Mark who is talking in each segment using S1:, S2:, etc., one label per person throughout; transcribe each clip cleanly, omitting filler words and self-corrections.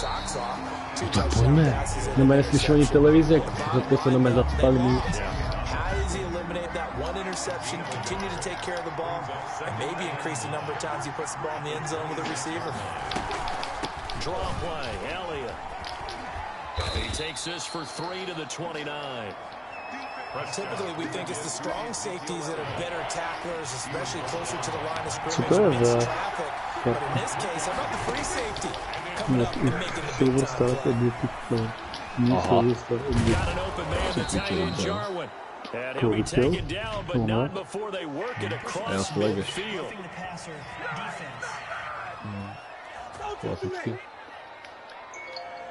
S1: Ma pojme, non me neslyšel ani televize, to se jenom zacpali.
S2: How does he eliminate that one interception, continue to take care of the ball, and maybe increase the number of times he puts the ball in the end zone with a receiver?
S3: Draw play, Elliott. He takes this for 3 to the 29.
S2: Typically, we think it's the strong safeties that are better tacklers, especially closer to the line of scrimmage amidst traffic. But in this case, how about the free safety coming up and making the big time play?
S3: Got an open man to tight end Jarwin. And he'll be taken down, but not before they work it across midfield.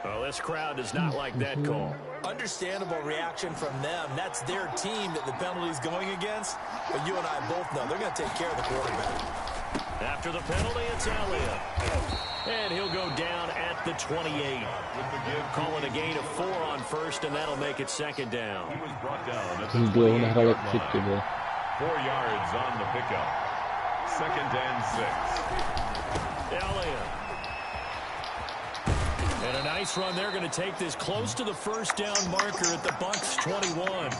S3: Well, this crowd does not like that call.
S2: Understandable reaction from them. That's their team that the penalty's going against. But you and I both know they're going to take care of the quarterback.
S3: After the penalty, it's Elliott. And he'll go down at the 28. Call it a gain of 4 on first, and that'll make it second down.
S4: He was brought down at the 28-yard line. 4 yards on the pickup. 2nd and 6.
S3: Elliott. And a nice run. They're going to take this close to the first down marker at the Bucs 21.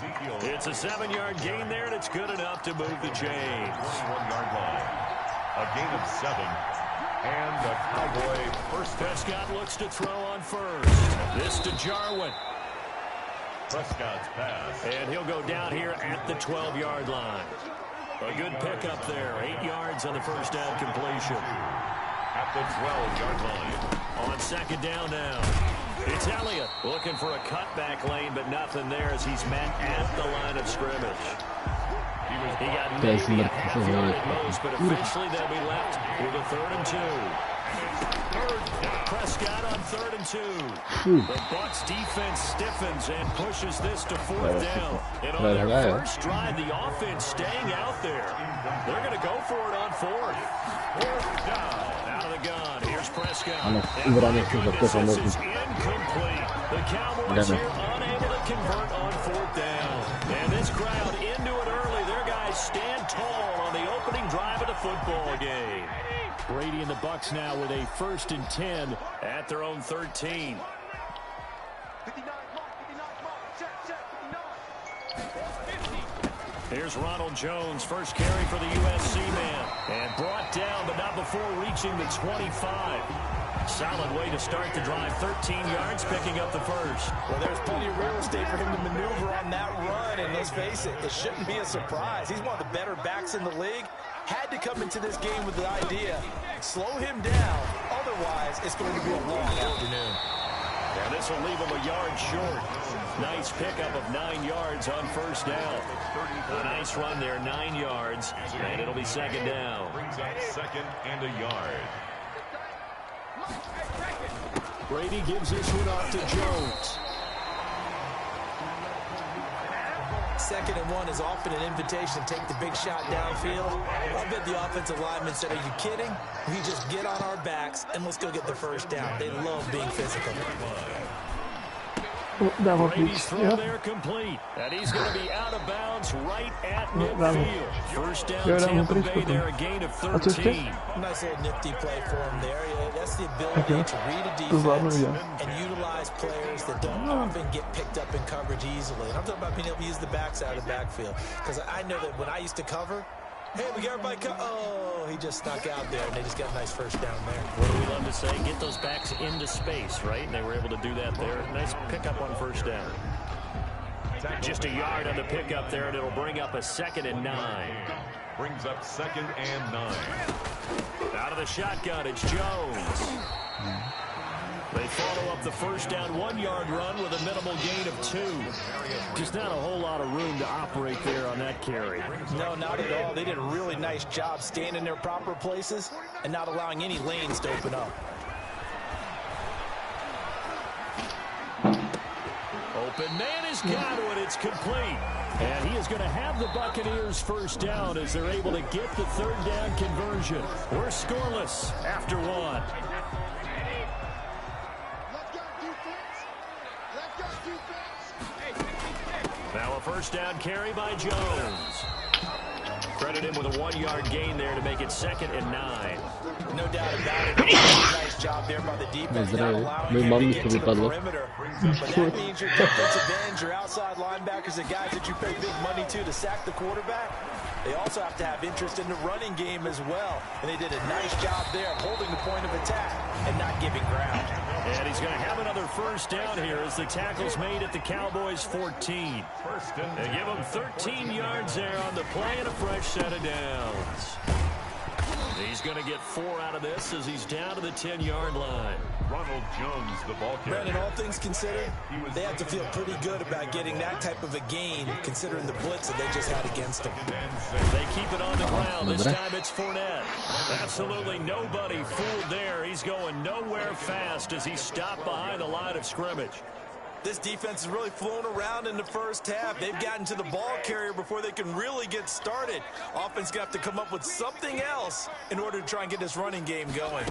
S3: It's a 7-yard gain there, and it's good enough to move the chains.
S4: 21-yard line. A gain of 7. And the Cowboy first.
S3: Prescott looks to throw on first. This to Jarwin.
S4: Prescott's pass.
S3: And he'll go down here at the 12-yard line. A good pickup there. 8 yards on the first down completion.
S4: At the 12-yard line.
S3: On second down now. It's Elliott looking for a cutback lane, but nothing there as he's met at the line of scrimmage. He got maybe a half yard at most, but eventually they'll be left with a 3rd and 2. Prescott on 3rd and 2. The Bucs defense stiffens and pushes this to 4th down. And on their first drive, the offense staying out there. They're going to go for it on 4th. 4th down. Out of the gun. Here's Prescott. This is incomplete. The Cowboys here unable to convert on 4th down. And this crowd into it early. Their guys stand tall on the opening drive of the football game. Brady and the Bucs now with a 1st and 10 at their own 13. Here's Ronald Jones, first carry for the USC man. And brought down, but not before reaching the 25. Solid way to start the drive. 13 yards, picking up the first.
S2: Well, there's plenty of real estate for him to maneuver on that run. And let's face it, it shouldn't be a surprise. He's one of the better backs in the league. Had to come into this game with the idea, slow him down. Otherwise, it's going to be a long afternoon.
S3: And this will leave him a yard short. Nice pickup of 9 yards on first down. A nice run there, 9 yards, and it'll be second down.
S4: Brings up 2nd and a yard.
S3: Brady gives this one off to Jones.
S2: 2nd and 1 is often an invitation to take the big shot downfield. I bet the offensive lineman said, are you kidding? We just get on our backs and let's go get the first down. They love being physical.
S3: Brady's throw there complete. And he's going to be out of bounds right at midfield. First down, Tampa Bay there, a gain of 13.
S2: Nice little nifty play for him there. That's the ability to read a defense and utilize players that don't often get picked up in coverage easily. And I'm talking about being able to use the backside of the backfield. Because I know that when I used to cover, hey, we got everybody oh, he just snuck out there, and they just got a nice first down there.
S3: What do we love to say? Get those backs into space, right? And they were able to do that there. Nice pickup on first down. Just a yard on the pickup there, and it'll bring up a 2nd and 9.
S4: Brings up 2nd and 9.
S3: Out of the shotgun, it's Jones. They follow up the first down 1-yard run with a minimal gain of 2. Just not a whole lot of room to operate there on that carry.
S2: No, not at all. They did a really nice job staying in their proper places and not allowing any lanes to open up.
S3: Open man has got it. It's complete. And he is going to have the Buccaneers first down as they're able to get the 3rd down conversion. We're scoreless after 1. Now a first down carry by Jones. Credit him with a 1-yard gain there to make it 2nd and 9.
S2: No doubt about it. Nice job there by the defense. Not allowing him to get to the perimeter. But that means your defensive ends, your outside linebackers, the guys that you pay big money to sack the quarterback, they also have to have interest in the running game as well. And they did a nice job there of holding the point of attack and not giving ground.
S3: And he's going to have another first down here as the tackle's made at the Cowboys' 14. They give him 13 yards there on the play and a fresh set of downs. He's going to get 4 out of this as he's down to the 10-yard line.
S4: Ronald Jones, the ball carrier.
S2: Brandon, all things considered, they have to feel pretty good about getting that type of a gain, considering the blitz that they just had against them.
S3: They keep it on the ground. This time it's Fournette. Absolutely nobody fooled there. He's going nowhere fast as he's stopped behind the line of scrimmage.
S2: This defense has really flown around in the first half. They've gotten to the ball carrier before they can really get started. Offense going to have to come up with something else in order to try and get this running game going.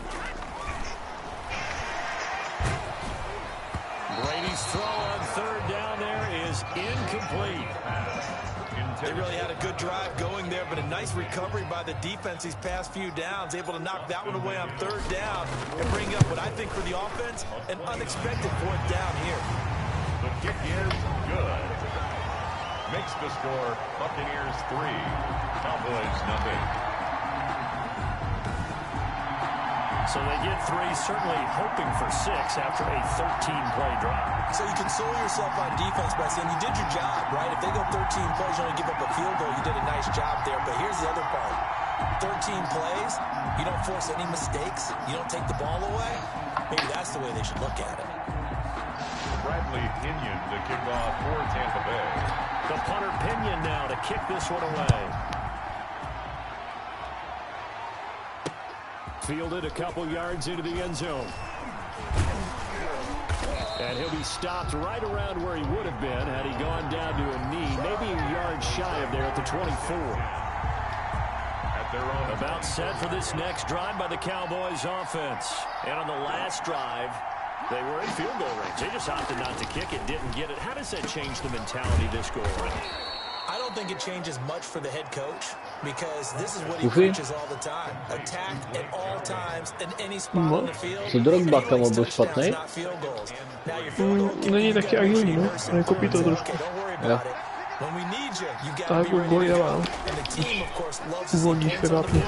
S3: Brady's throw on third down there is incomplete.
S2: They really had a good drive going there, but a nice recovery by the defense these past few downs, able to knock that one away on third down and bring up what I think for the offense, an unexpected fourth down here.
S4: The kick is good. Makes the score Buccaneers 3, Cowboys nothing.
S3: So they get 3, certainly hoping for 6 after a 13-play drive.
S2: So you console yourself on defense by saying you did your job, right? If they go 13 plays, you only give up a field goal, you did a nice job there. But here's the other part. 13 plays, you don't force any mistakes, you don't take the ball away. Maybe that's the way they should look at it.
S4: Bradley Pinion to kick off for Tampa Bay.
S3: The punter Pinion now to kick this one away. Fielded a couple yards into the end zone. And he'll be stopped right around where he would have been had he gone down to a knee, maybe a yard shy of there at the 24.
S4: At their own.
S3: About set for this next drive by the Cowboys offense. And on the last drive, they were in field goal range. They just opted not to kick it, didn't get it. How does that change the mentality this go around?
S2: I don't think it changes much for the head coach because this is what he preaches all the time. Attack at all times in any spot on the field.
S1: Co Drogba mu byl špatný?
S5: Není taky agilní, no. On je kopí to trošku. Tak už bojová. Uvolní se rápně.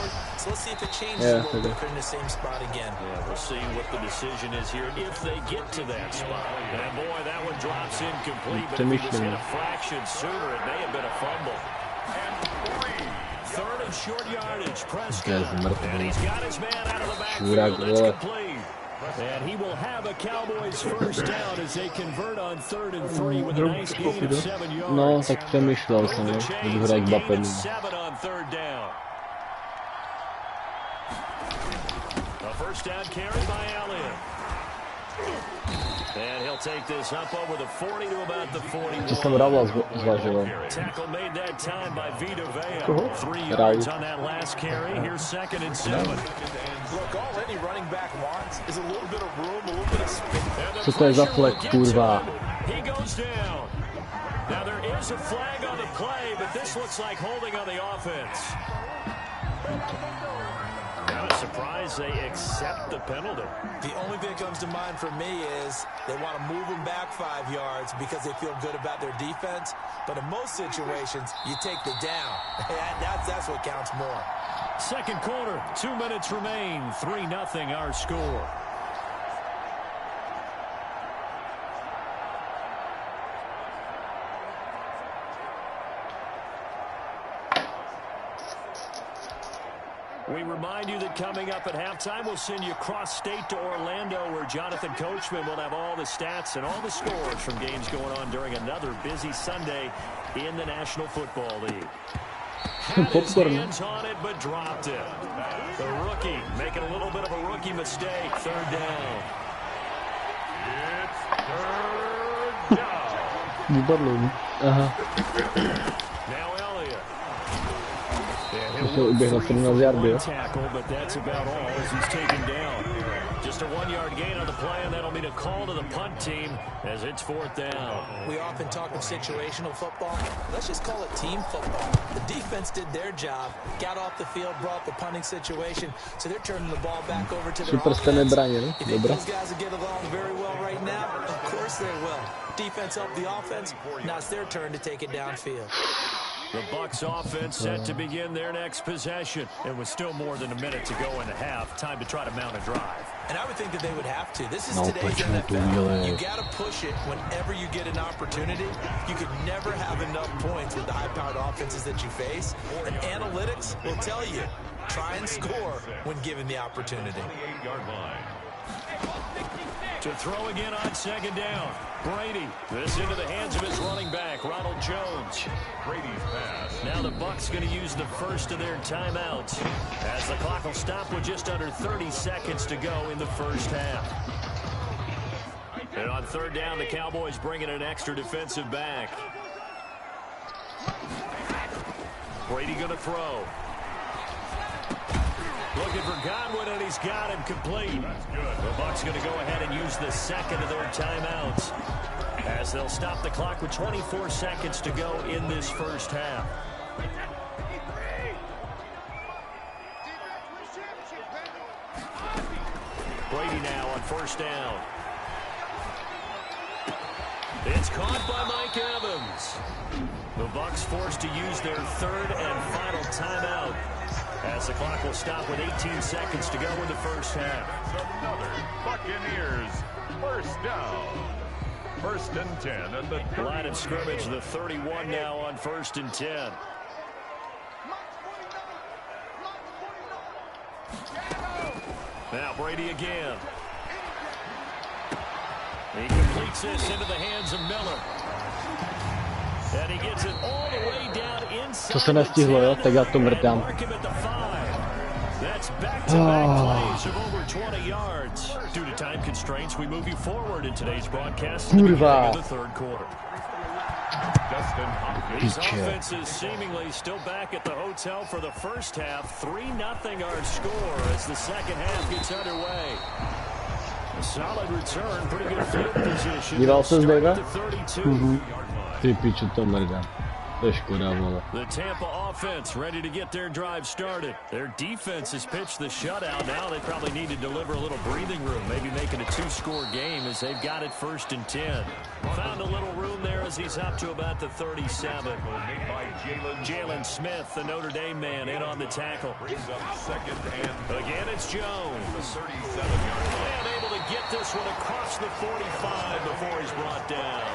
S1: Yeah, okay.
S3: We'll see what the decision is here if they get to that spot. And boy, that one drops incomplete, but if he was hit a fraction sooner, it may have been a fumble. Third and short yardage, Prescott. And he's got his man out of the backfield. That's complete. And he will have a Cowboys first down as they convert on 3rd and 3 with a nice gain of 7 yards.
S1: No, tak přemýšlel jsem, že budu hrát Mbappé.
S3: 7 on 3rd down. A first down carry by Elliott. And he'll take this up over the 40 to about the 41.
S1: Co jsem Ravla zvažoval.
S3: Tackle made that time by Vita Vea. 3 yards on that last carry. Here's 2nd and 7.
S2: Look, all any running back wants is a little bit of room, a little bit of space.
S1: Co to je za flag, kurva?
S3: He goes down. Now there is a flag on the play, but this looks like holding on the offense. Not a surprise they accept the penalty.
S2: The only thing that comes to mind for me is they want to move them back 5 yards because they feel good about their defense. But in most situations, you take the down. That's what counts more.
S3: Second quarter, 2 minutes remain. 3-0 our score. We remind you that coming up at halftime, we'll send you cross-state to Orlando, where Jonathan Coachman will have all the stats and all the scores from games going on during another busy Sunday in the National Football League. Had his hands on it, but dropped it. The rookie making a little bit of a rookie mistake. 3rd down.
S4: It's 3rd down.
S3: Now Elliott.
S1: To uběhlo 17 yardů, jo?
S3: Tackle, but that's about all as he's taken down. Just Just a 1-yard gain on the play, and that'll mean a call to the punt team as it's 4th down.
S2: We often talk of situational football. Let's just call it team football. The defense did their job, got off the field, brought the punting situation, so they're turning the ball back over to their offense. You think those guys will get along very well right now? Of course they will. Defense helped the offense. Now it's their turn to take it downfield.
S3: The Bucs offense set to begin their next possession. It was still more than a minute to go in the half. Time to try to mount a drive.
S2: And I would think that they would have to. This is today's NFL. You got to push it whenever you get an opportunity. You could never have enough points with the high-powered offenses that you face. And analytics will tell you, try and score when given the opportunity.
S3: To throw again on 2nd down. Brady. This into the hands of his running back, Ronald Jones.
S4: Brady's pass.
S3: Now the Bucs going to use the first of their timeouts as the clock will stop with just under 30 seconds to go in the first half. And on 3rd down, the Cowboys bring in an extra defensive back. Brady going to throw. Looking for Godwin, and he's got him complete.
S4: That's good.
S3: The Bucs going to go ahead and use the second of their timeouts as they'll stop the clock with 24 seconds to go in this first half. Brady now on 1st down. It's caught by Mike Evans. The Bucs forced to use their 3rd and final timeout as the clock will stop with 18 seconds to go in the first half.
S4: Another Buccaneers 1st down. 1st and 10 at the
S3: line of scrimmage. The 31 now on 1st and 10. Now Brady again. He completes this into the hands of Miller. And he gets it all the way down inside.
S1: To se nestihlo, jo? Tak já to mrtám.
S3: That's back-to-back plays of over 20 yards. Due to time constraints, we move you forward in today's broadcast to the beginning of the 3rd quarter. These offenses seemingly still back at the hotel for the first half. 3-0 our score as the second half gets underway. A solid return, pretty good field position.
S1: Díval ses, Dave?
S3: 32.
S1: Ty piču, to mrdám. To je škoda, vole.
S3: The Tampa offense ready to get their drive started. Their defense has pitched the shutout. Now they probably need to deliver a little breathing room, maybe make it a 2-score game as they've got it 1st and 10. Found a little room there as he's up to about the 37. Jalen Smith, the Notre Dame man, in on the tackle. Again, it's Jones. And able to get this one across the 45 before he's brought down.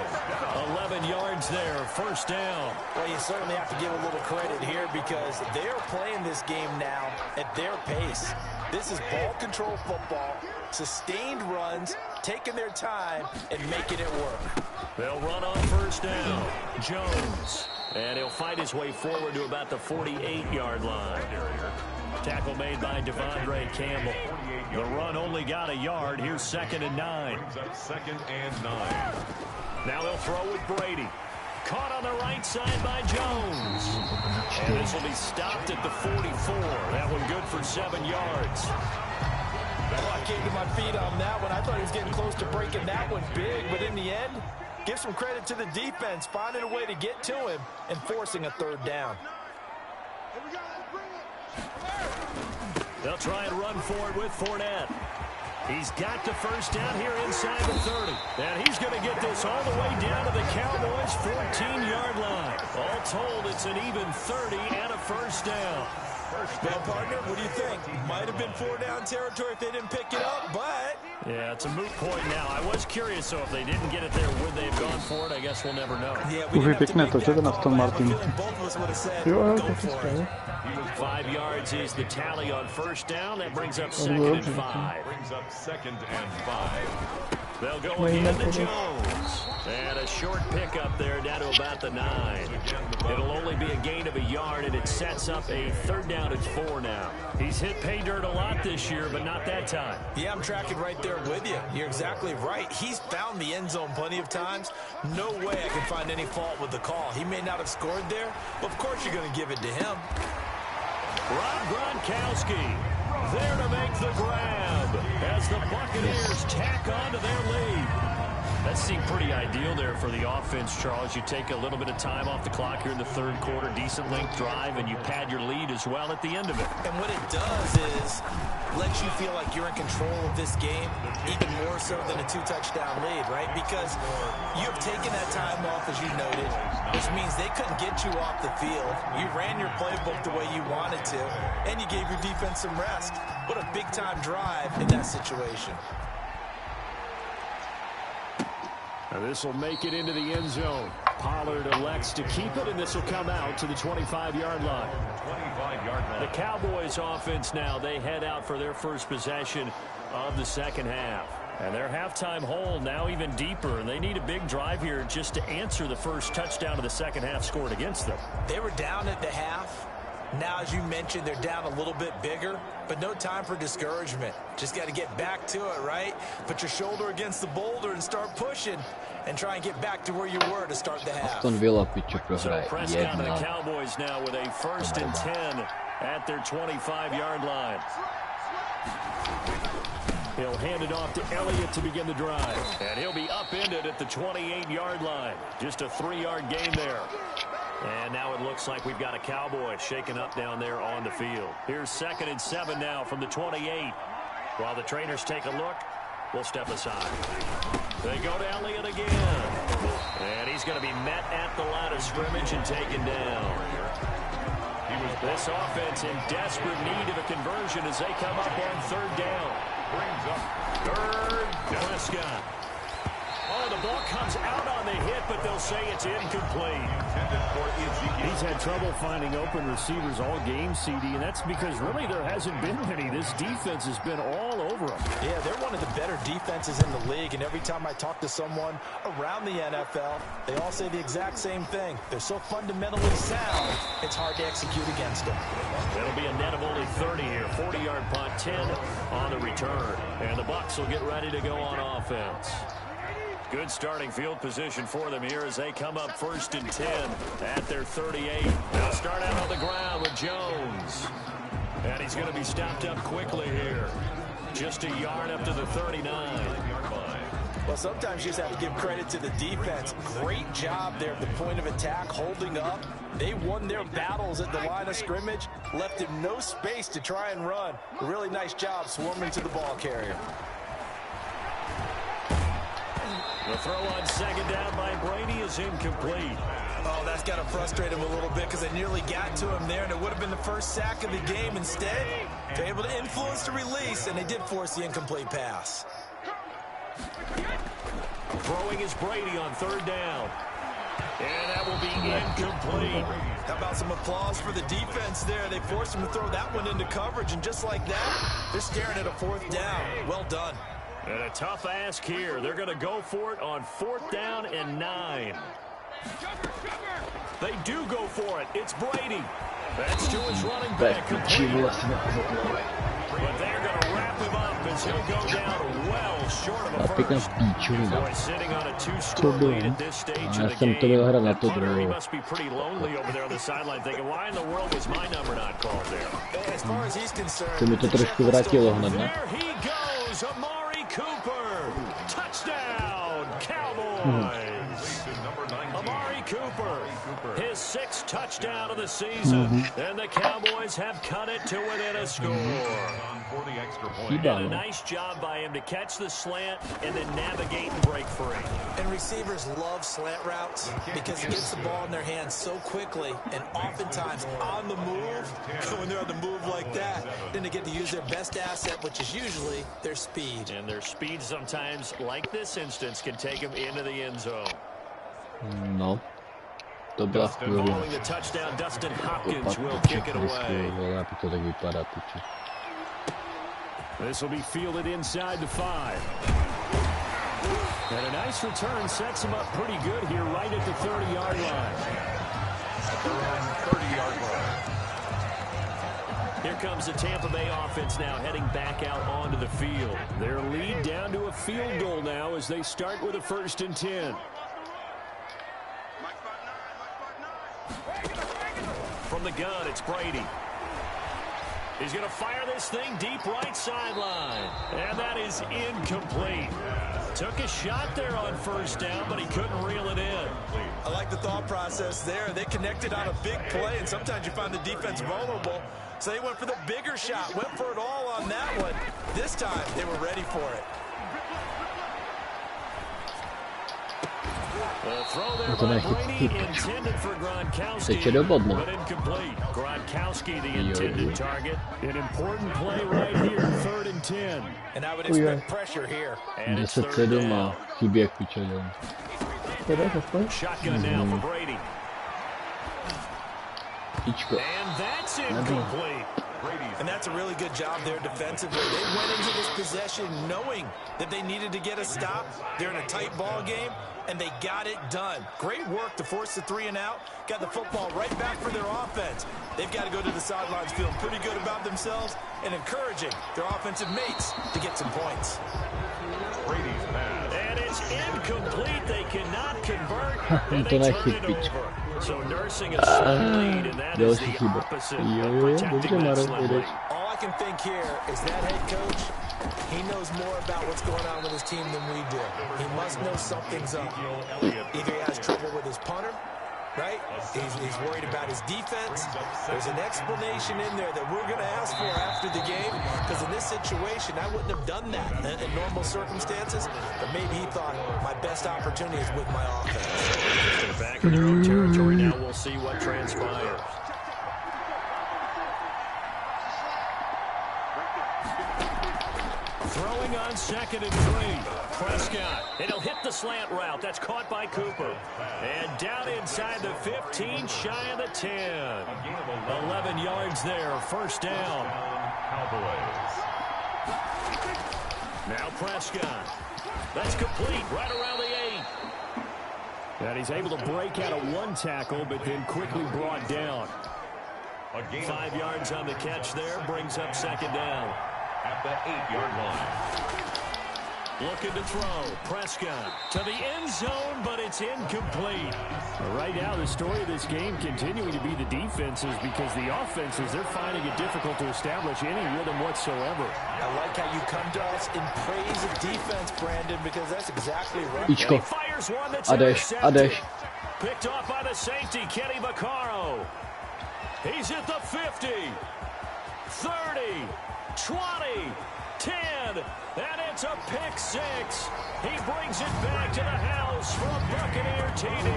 S3: 11 yards there, 1st down.
S2: Well, you certainly have to give a little credit here because they're playing this game now at their pace. This is ball control football, sustained runs, taking their time, and making it work.
S3: They'll run on 1st down. Jones. And he'll fight his way forward to about the 48-yard line. Tackle made by Devondre Campbell. The run only got a yard. Here's 2nd and 9.
S4: 2nd and 9.
S3: Now they'll throw with Brady. Caught on the right side by Jones. And this will be stopped at the 44. That one good for 7 yards.
S2: Well, I came to my feet on that one. I thought he was getting close to breaking that one big, but in the end, give some credit to the defense, finding a way to get to him and forcing a 3rd down.
S3: They'll try and run for it with Fournette. He's got the 1st down here inside the 30. And he's going to get this all the way down to the Cowboys' 14-yard line. All told, it's an even 30 and a 1st down.
S2: Well, partner, what do you think? Might have been 4-down territory if they didn't pick it up, but...
S3: Yeah, it's a moot point now. I was curious, so if they didn't get it there, would they have gone for it? I guess we'll never know.
S2: Yeah, we didn't have to make that call.
S5: Martin.
S2: Both of us would have said,
S5: Jo,
S2: go for it.
S3: 5 yards is the tally on 1st down. That brings up 2nd and 5.
S4: Brings up 2nd and 5.
S3: They'll go again to Jones. And a short pickup there down to about the 9. It'll only be a gain of a yard, and it sets up a 3rd down at 4 now. He's hit pay dirt a lot this year, but not that time.
S2: Yeah, I'm tracking right there with you. You're exactly right. He's found the end zone plenty of times. No way I can find any fault with the call. He may not have scored there, but of course you're going to give it to him.
S3: Rob Gronkowski. There to make the grab as the Buccaneers tack on to their lead. That seemed pretty ideal there for the offense, Charles. You take a little bit of time off the clock here in the third quarter, decent length drive, and you pad your lead as well at the end of it.
S2: And what it does is lets you feel like you're in control of this game, even more so than a 2-touchdown lead, right? Because you have taken that time off, as you noted, which means they couldn't get you off the field. You ran your playbook the way you wanted to, and you gave your defense some rest. What a big-time drive in that situation.
S3: Now this will make it into the end zone. Pollard elects to keep it, and this will come out to the 25-yard line.
S4: 25-yard line.
S3: The Cowboys offense now, they head out for their first possession of the second half. And their halftime hole now even deeper, and they need a big drive here just to answer the first touchdown of the second half scored against them.
S2: They were down at the half. Now, as you mentioned, they're down a little bit bigger, but no time for discouragement. Just got to get back to it, right? Put your shoulder against the boulder and start pushing and try and get back to where you were to start the half.
S1: Aston Villa piću prohraje.
S3: So Prescott and the Cowboys now with a 1st and 10 at their 25-yard line. He'll hand it off to Elliott to begin the drive. And he'll be upended at the 28-yard line. Just a 3-yard gain there. And now it looks like we've got a Cowboy shaken up down there on the field. Here's 2nd and 7 now from the 28. While the trainers take a look, we'll step aside. They go to Elliott again. And he's going to be met at the line of scrimmage and taken down. This offense in desperate need of a conversion as they come up on 3rd down.
S4: Brings up
S3: 3rd, Prescott. Oh, the ball comes out on the hit, but they'll say it's incomplete. He's had trouble finding open receivers all game, CD, and that's because really there hasn't been many. This defense has been all over them.
S2: Yeah, they're one of the better defenses in the league, and every time I talk to someone around the NFL, they all say the exact same thing. They're so fundamentally sound, it's hard to execute against them.
S3: It'll be a net of only 30 here. 40-yard punt, 10 on the return. And the Bucs will get ready to go on offense. Good starting field position for them here as they come up 1st and 10 at their 38. They'll start out on the ground with Jones. And he's going to be stopped up quickly here. Just a yard up to the 39.
S2: Well, sometimes you just have to give credit to the defense. Great job there at the point of attack, holding up. They won their battles at the line of scrimmage, left him no space to try and run. A really nice job swarming to the ball carrier.
S3: The throw on 2nd down by Brady is incomplete.
S2: Oh, that's got to frustrate him a little bit because they nearly got to him there, and it would have been the first sack of the game. Instead, they're able to influence the release, and they did force the incomplete pass.
S3: Throwing is Brady on 3rd down. And that will be incomplete.
S2: How about some applause for the defense there? They forced him to throw that one into coverage, and just like that, they're staring at a 4th down. Well done.
S3: And a tough ask here. They're going to go for it on 4th down and 9. They do go for it. It's Brady. That's to his running back. But they're going to wrap him up as he'll go down well short of a first. Boy, sitting on a 2-score lead at this stage of the game. He must be pretty lonely over there on the sideline thinking, why in the world was my number not called there?
S2: As far as he's concerned,
S3: there he goes. Amari Cooper. Touchdown, Cowboys. Amari Cooper, his 6th touchdown of the season, and the Cowboys have cut it to within a score. And a nice job by him to catch the slant and then navigate and break free.
S2: And receivers love slant routes because it gets the ball in their hands so quickly and oftentimes on the move. When they're on the move like that, then they get to use their best asset, which is usually their speed.
S3: And their speed sometimes, like this instance, can take them into the end zone.
S1: No. To byla
S3: Following the touchdown, Dustin Hopkins will kick it away. This will be fielded inside the 5. And a nice return sets him up pretty good here right at the 30-yard line.
S4: At their own 30-yard line.
S3: Here comes the Tampa Bay offense now heading back out onto the field. Their lead down to a field goal now as they start with a 1st and 10. From the gun, it's Brady. He's going to fire this thing deep right sideline. And that is incomplete. Took a shot there on first down, but he couldn't reel it in.
S2: I like the thought process there. They connected on a big play, and sometimes you find the defense vulnerable. So they went for the bigger shot, went for it all on that one. This time, they were ready for it.
S3: The throw there by Brady, intended for Gronkowski, but incomplete. Gronkowski, the intended target. An important play right here, 3rd and 10.
S2: And I would expect pressure here.
S3: And it's 3rd down. Shotgun now for Brady. And that's incomplete.
S2: And that's a really good job there defensively. They went into this possession knowing that they needed to get a stop. They're in a tight ball game, and they got it done. Great work to force the 3 and out. Got the football right back for their offense. They've got to go to the sidelines feeling pretty good about themselves and encouraging their offensive mates to get some points.
S4: Brady's pass.
S3: And it's incomplete. They cannot convert, and they turn it over. So nursing a slim lead, and that is the opposite of protecting that slim lead.
S2: All I can think here is that head coach, he knows more about what's going on with his team than we do. He must know something's up. Either he has trouble with his punter, right? He's worried about his defense. There's an explanation in there that we're going to ask for after the game, because in this situation, I wouldn't have done that in normal circumstances, but maybe he thought my best opportunity is with my offense.
S3: They're back in their own territory now. We'll see what transpires. Throwing on 2nd and 3. Prescott. And he'll hit the slant route. That's caught by Cooper. And down inside the 15, shy of the 10. 11 yards there. 1st down.
S4: Cowboys.
S3: Now Prescott. That's complete. Right around the 8. And he's able to break out of 1 tackle, but then quickly brought down. 5 yards on the catch there. Brings up 2nd down.
S4: At the 8-yard line.
S3: Looking to throw. Prescott to the end zone, but it's incomplete.
S6: Right now, the story of this game continuing to be the defenses, because the offenses, they're finding it difficult to establish any rhythm whatsoever.
S2: I like how you come to us in praise of defense, Brandon, because that's exactly right.
S3: And he fires one that's intercepted. Picked off by the safety, Kenny Vaccaro. He's at the 50, 30, 20, 10, and it's a pick 6. He brings it back to the house for a Buccaneer TD.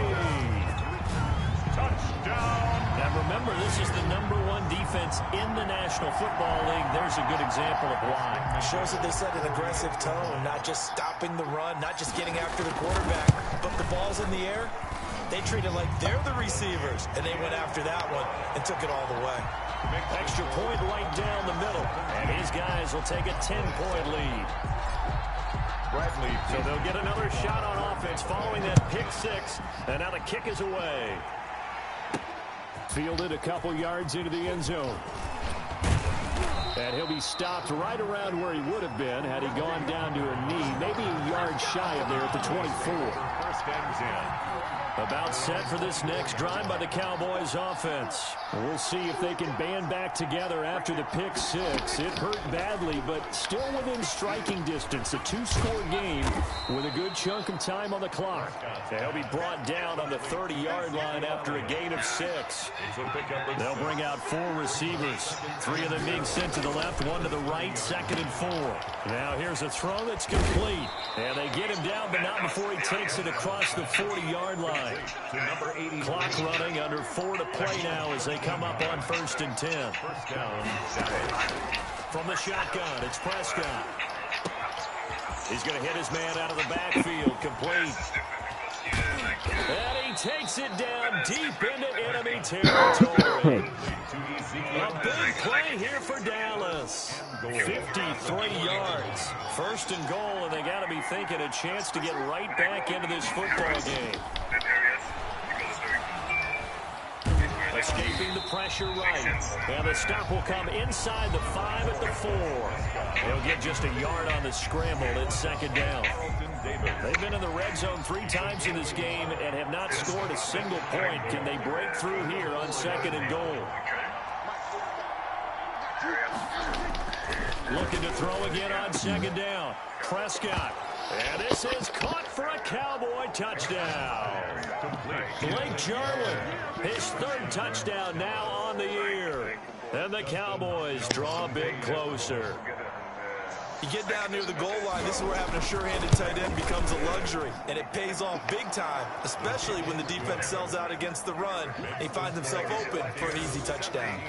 S4: Touchdown.
S3: Now remember, this is the #1 defense in the National Football League. There's a good example of why.
S2: It shows that they set an aggressive tone, not just stopping the run, not just getting after the quarterback, but the ball's in the air. They treat it like they're the receivers, and they went after that one and took it all the way.
S3: Extra point right down the middle, and his guys will take a 10-point lead.
S4: Bradley.
S3: So they'll get another shot on offense following that pick 6, and now the kick is away.
S6: Fielded a couple yards into the end zone. And he'll be stopped right around where he would have been had he gone down to a knee, maybe a yard shy of there at the 24.
S4: First ends in.
S3: About set for this next drive by the Cowboys offense.
S6: We'll see if they can band back together after the pick 6. It hurt badly, but still within striking distance. A 2-score game with a good chunk of time on the clock.
S3: They'll be brought down on the 30-yard line after a gain of 6. They'll bring out 4 receivers. 3 of them being sent to the left, 1 to the right, 2nd and 4. Now here's a throw that's complete. And they get him down, but not before he takes it across the 40-yard line.
S4: To number 80.
S3: Clock running, under 4 to play now as they come up on 1st and 10.
S4: First down, 7.
S3: From the shotgun, it's Prescott. He's going to hit his man out of the backfield, complete. And he takes it down deep into enemy territory. A big play here for Dallas. 53 yards. 1st and goal, and they got to be thinking a chance to get right back into this football game. Escaping the pressure right. And the stop will come inside the 5 at the 4. They'll get just a yard on the scramble at 2nd down. They've been in the red zone 3 times in this game and have not scored a single point. Can they break through here on 2nd and goal?
S6: Looking to throw again on second down. Prescott. And this is caught for a Cowboy touchdown. Blake Jarwin, his third touchdown now on the year. And the Cowboys draw a bit closer.
S2: You get down near the goal line, this is where having a sure-handed tight end becomes a luxury, and it pays off big time, especially when the defense sells out against the run and he finds himself open for an easy touchdown.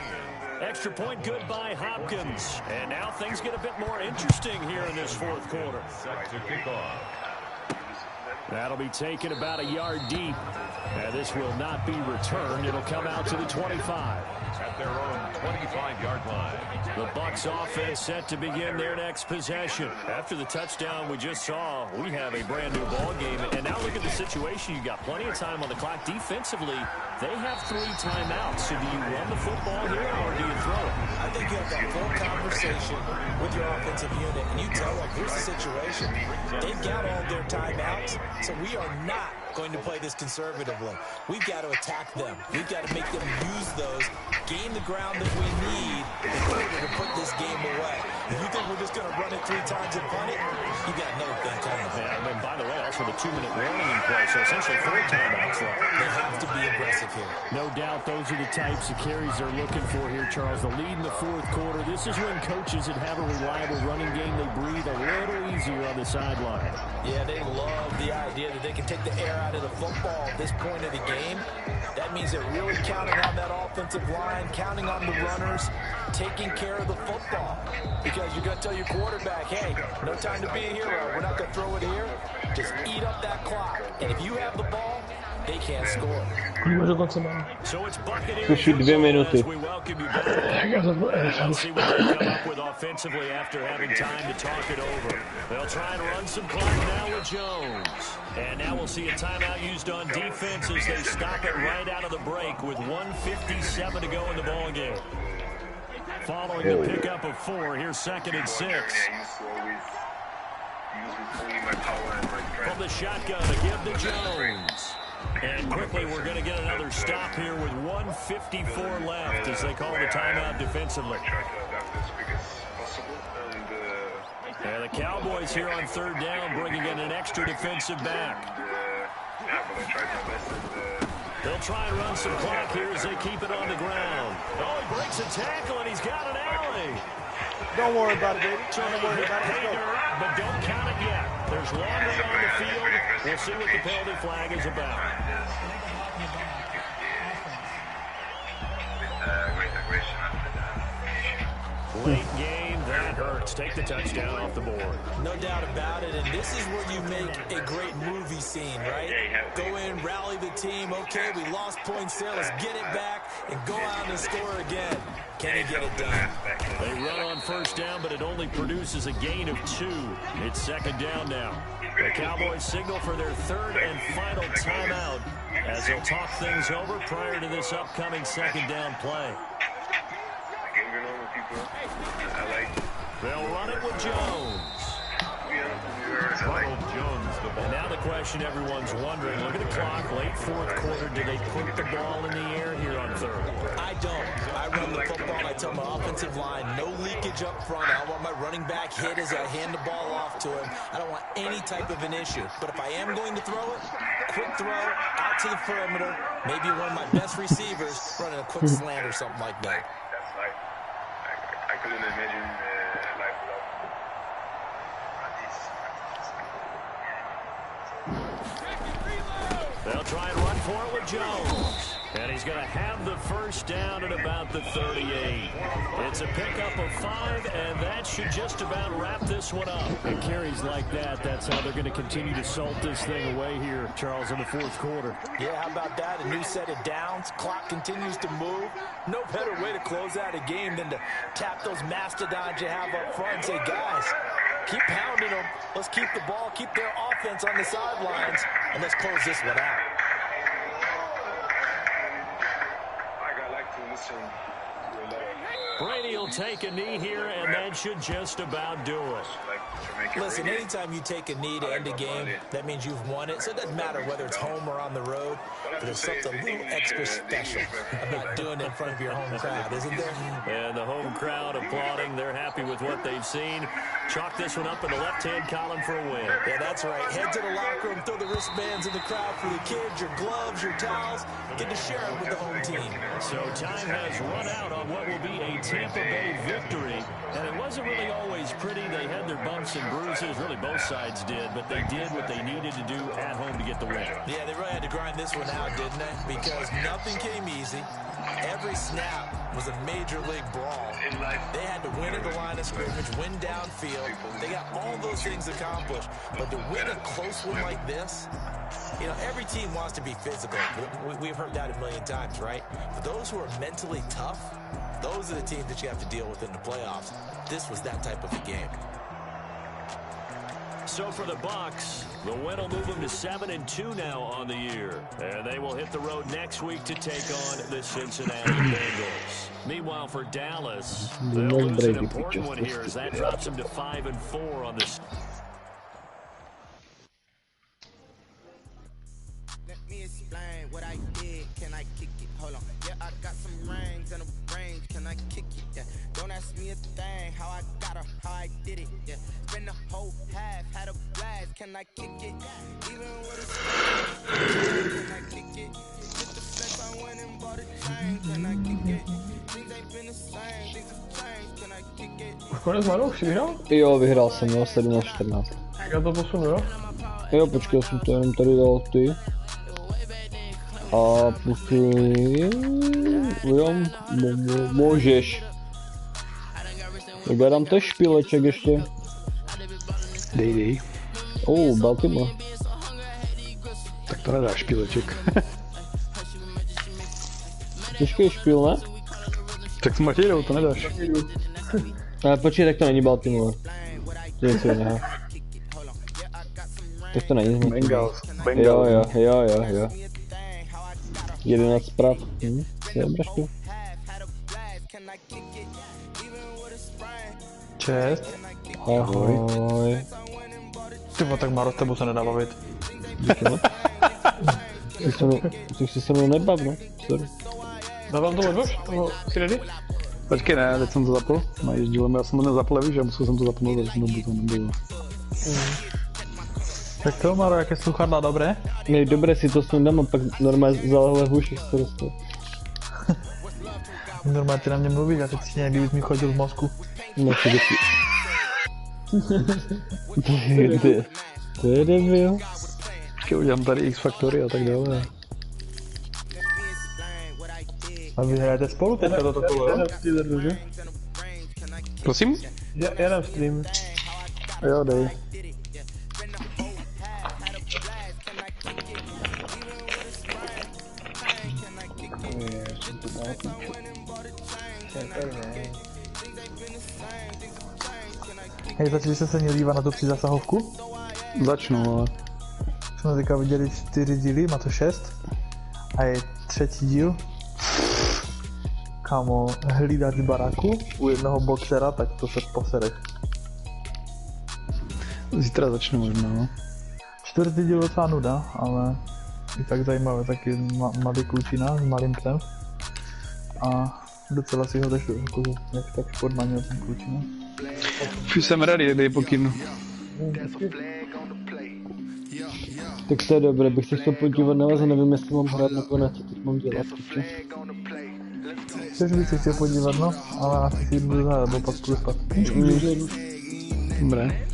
S6: Extra point good by Hopkins. And now things get a bit more interesting here in this fourth quarter. That'll be taken about a yard deep. Now this will not be returned. It'll come out to the 25.
S4: At their own 25-yard line.
S6: The Bucs offense set to begin their next possession. After the touchdown we just saw, we have a brand new ball game. And now look at the situation. You got plenty of time on the clock. Defensively, they have 3 timeouts. So do you run the football here or do you throw it?
S2: I think you have that full conversation with your offensive unit, and you tell them, here's the situation. They've got all their timeouts, so we are not going to play this conservatively. We've got to attack them. We've got to make them use those, gain the ground that we need in order to put this game away. If you think we're just going to run it 3 times and punt it, you got another thing coming.
S6: Yeah, and by the way, also the 2-minute warning in play, so essentially 4 timeouts left.
S2: They have to be aggressive here.
S6: No doubt those are the types of carries they're looking for here, Charles. The lead in the fourth quarter. This is when coaches that have a reliable running game, they breathe a little easier on the sideline.
S2: Yeah, they love the idea that they can take the air out of the football at this point of the game. That means they're really counting on that offensive line, counting on the runners, taking care of the football. Because you're going to tell your quarterback, hey, no time to be a hero. We're not going to throw it here. Just eat up that clock. And if you have the ball, they can't score.
S6: So it's Buccaneers
S1: Słyszy 2 minuty.
S6: as we welcome you back. Let's see what they come up with offensively after having time to talk it over. They'll try and run some clock now with Jones. And now we'll see a timeout used on defense as they stop it right out of the break with 1:57 to go in the ball game. Following the pickup of 4, here's 2nd and 6. From the shotgun to give to Jones. And quickly we're going to get another stop here with 1:54 left as they call the timeout defensively. And the Cowboys here on 3rd down bringing in an extra defensive back. They'll try and run some clock here as they keep it on the ground. Oh, he breaks a tackle and he's got an alley.
S5: Don't worry about it, baby. Don't worry about it.
S6: Let's go. But don't count it yet. There's longer on the field. We'll see what the penalty flag is about. Late game, that hurts. Take the touchdown off the board.
S2: No doubt about it, and this is where you make a great movie scene, right? Go in, rally the team. Okay, we lost points there. Let's get it back and go out and score again. Can he get it done?
S6: They run on 1st down, but it only produces a gain of 2. It's 2nd down now. The Cowboys signal for their 3rd and final timeout as they'll talk things over prior to this upcoming 2nd down play. They'll run it with Jones. And now the question everyone's wondering, look at the clock, late 4th quarter, do they put the ball in the air here on 3rd?
S2: I don't. I run the football. I tell my offensive line, no leakage up front. I want my running back hit as I hand the ball off to him. I don't want any type of an issue. But if I am going to throw it, quick throw, out to the perimeter, maybe one of my best receivers running a quick slant or something like that.
S7: That's life. I couldn't imagine life without practice.
S6: They'll try and run for it with Jones. And he's going to have the 1st down at about the 38. It's a pickup of 5, and that should just about wrap this one up. And carries like that, that's how they're going to continue to salt this thing away here, Charles, in the 4th quarter.
S2: Yeah, how about that? A new set of downs. Clock continues to move. No better way to close out a game than to tap those mastodons you have up front and say, guys, keep pounding them. Let's keep the ball, keep their offense on the sidelines, and let's close this one out.
S7: I like to listen to a lot of
S6: Brady will take a knee here, and that should just about do it.
S2: Listen, anytime you take a knee to end a game, that means you've won it. So it doesn't matter whether it's home or on the road. But there's something a little extra special about doing it in front of your home crowd, isn't there?
S6: And the home crowd applauding. They're happy with what they've seen. Chalk this one up in the left-hand column for a win.
S2: Yeah, that's right. Head to the locker room, throw the wristbands in the crowd for your kids, your gloves, your towels. Get to share it with the home team.
S6: So time has run out on what will be a Tampa Bay victory. And it wasn't really always pretty. They had their bumps and bruises. Really, both sides did. But they did what they needed to do at home to get the win.
S2: Yeah, they really had to grind this one out, didn't they? Because nothing came easy. Every snap was a major league brawl. They had to win at the line of scrimmage, win downfield. They got all those things accomplished. But to win a close one like this, you know, every team wants to be physical. We've heard that a million times, right? But those who are mentally tough, those are the teams that you have to deal with in the playoffs. This was that type of a game.
S6: So for the Bucs, the win will move them to 7-2 now on the year. And they will hit the road next week to take on the Cincinnati Bengals. Meanwhile, for Dallas, they'll lose an important one here as that drops them to 5-4 on this.
S8: Let me explain what I did. Can I kick it? Hold on. Yeah, I got some rings and a range. Can I kick it? Yeah. Don't ask me a thing. How I got her, how I did it. Yeah. Spend the whole half, had a blast. Can I kick it? Even with a spin. Can I kick it? Hit the flex, I went and bought a chain. Can I kick it? Things ain't been the same. Things have changed. Can I kick it?
S5: Už konec Manu, už jsi vyhrál?
S1: Jo, vyhrál jsem, jo, 17-14.
S5: Já to posunu, jo?
S1: Jo, počkej, jsem to jenom tady dal ty. A pustil... Jo, můžeš. Tak dám to špileček ještě.
S9: Dej.
S1: Baltimore.
S9: Tak to nedá špileček.
S1: Těžký špil, ne?
S9: Tak s Matějdou to nedáš.
S1: Počkej, tak to není Baltimore. To je něco jiného. Tak to není.
S9: Bengals.
S1: Jo. 11 zpráv. Dobrá špil.
S5: Čest.
S1: Ahoj.
S5: Tyvo, tak Maro, s tebou se nedá bavit.
S1: Ty si se mnou nebav, no? Sorry.
S5: Zaval to ledvoš? Jsi ready?
S9: Počkej, ne, teď jsem to zapl. Najížděl, já jsem to nezapl, víš, já jsem to zapnout, takže to nebylo.
S5: Tak to, Maro, jaké sluchadla, dobré?
S1: Dobré, si to sundám a pak normálně zalehle v uších se dostal.
S5: Normálně ty na mě mluvíš a teď si nějak kdybys mi chodil v mozku.
S1: No, ty děti. To je debil.
S9: Počkej, udělám tady X Factory a tak dále.
S5: A vy hrajete spolu teďka toto kolo, jo?
S9: Prosím?
S5: Já dám stream.
S9: Jo, dej.
S5: Hej, začali jste se někdy dívat na tu 3 zasahovku?
S9: Začnu, ale...
S5: Jsme teďka viděli 4 díly, má to 6. A je 3. díl. Kámo, hlídač baráku u jednoho boxera, tak to se posereš.
S9: Zítra začnu možná, no.
S5: 4. díl docela nuda, ale je tak zajímavé, taky mladý klučina s malým psem. A docela si ho tež jako, jak tak podmanil ten klučina.
S9: Už jsem ready, dej pokyn.
S1: Tak to je dobré, bych se chtěl podívat na vás a nevím, jestli mám hrát nebo ne, co teď mám dělat.
S5: Což bych se chtěl podívat, no, ale asi si budu zahrát, nebo pak půjdu spát.
S9: Dobré.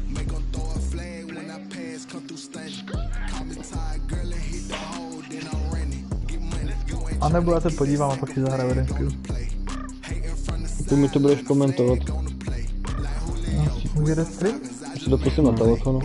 S5: A nebo já se podívám a pak si zahraju jeden špil.
S1: Ty mi to budeš komentovat.
S5: Můžete stream?
S1: Si to pustím na telefonu.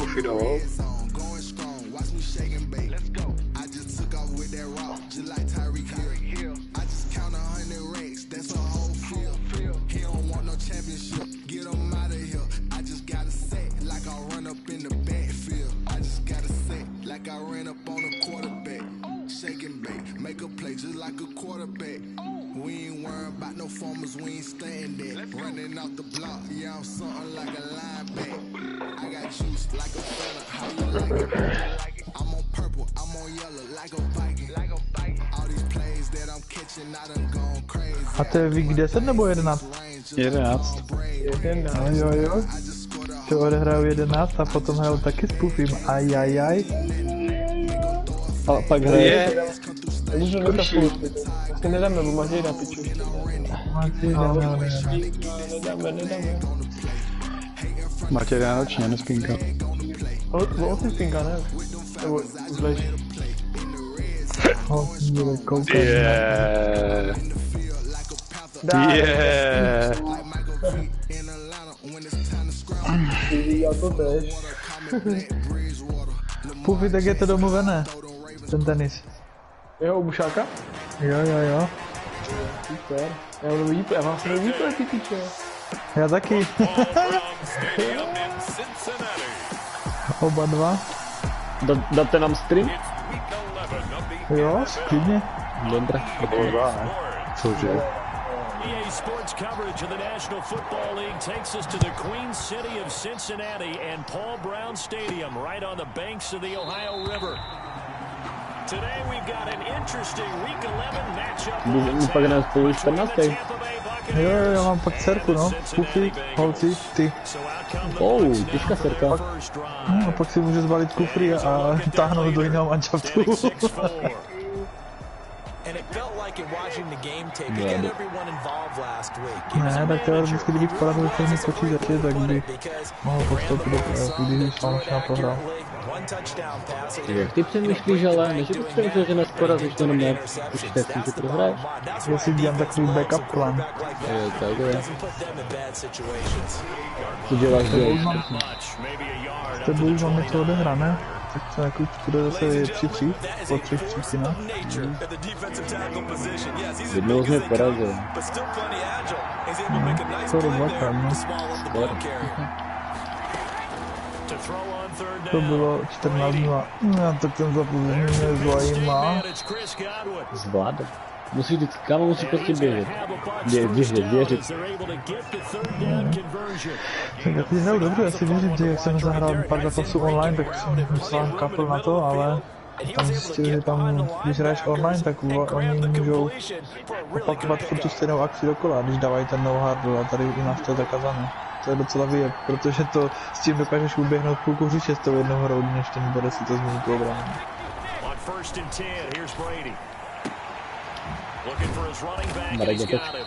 S8: We ain't worried about no farmers, we ain't staying there. Running out the block, yeah, I'm something like a linebacker. I got juice like a fella, how you like it? I'm on purple, I'm on yellow, like a Viking. All these plays that I'm catching, I done gone crazy.
S5: A to je vík 10 nebo 11?
S9: 11.
S5: Jo. To odehraju 11 a potom hraju taky s Pufím. Ajajaj.
S1: A pak hraje.
S10: Když ho vykafuju, asi nedám, nebo Matěj na piču. Nedáme.
S9: Matěj jde nočně, nespínka.
S10: Ale on si spínka, ne? Nebo už leží.
S9: Yeah.
S10: Já to tež.
S5: Pufi, tak je to domluvené. Ten tenis.
S10: Jo, u Bušáka?
S5: Jo.
S10: Super. Já mám se výplé, ty píče.
S5: Já taky. Oba dva.
S1: Dáte nám stream?
S5: Jo, klidně.
S1: Dobré.
S9: Cože?
S6: EA Sports coverage of the National Football League takes us to the Queen City of Cincinnati and Paul Brown Stadium right on the banks of the Ohio River. Today we've got an interesting Week 11 matchup.
S1: Můžeme pak nás spolu 14.
S5: Jo, já mám pak dcerku, no. Pufi, holci, ty.
S1: Těžká dcerka.
S5: No, pak si můžu zbalit kufry a táhnout do jiného manšaftu. Ne, tak teoreticky kdybych spadl do všechny počítače, tak bych mohl postoupit do playoff, když jsem možná prohrál.
S1: Jak ty přemýšlíš, ale než bych přemýšlel, že nás porazíš jenom na počítači, že prohráš?
S5: Já si dělám takový backup plán.
S1: Jo, tak je. Co děláš dělat?
S5: S tebou už mám něco odehrané, tak to jako bude zase 3-3, po 3 třetinách.
S1: Jednou jsme porazil.
S5: Skoro dvakrát, no. To bylo 14-0. No, tak ten zapůzení mě zajímá.
S1: Zvládl. Musíš vždycky, kámo, musí prostě běžet. Věřit.
S5: Tak já teď hraju dobře, já si věřím, že jak jsem zahrál pár zápasů online, tak jsem musel kapl na to, ale tam zjistil, že tam, když hraješ online, tak oni můžou opakovat furt tu stejnou akci dokola, když dávají ten no hard, a tady u nás to je zakázané. To je docela vyjeb, protože to s tím dokážeš uběhnout půlku hřiště s tou jednou hrou, než ten bude si to změnit tu obranu.
S6: Looking for his running back, and he's got him.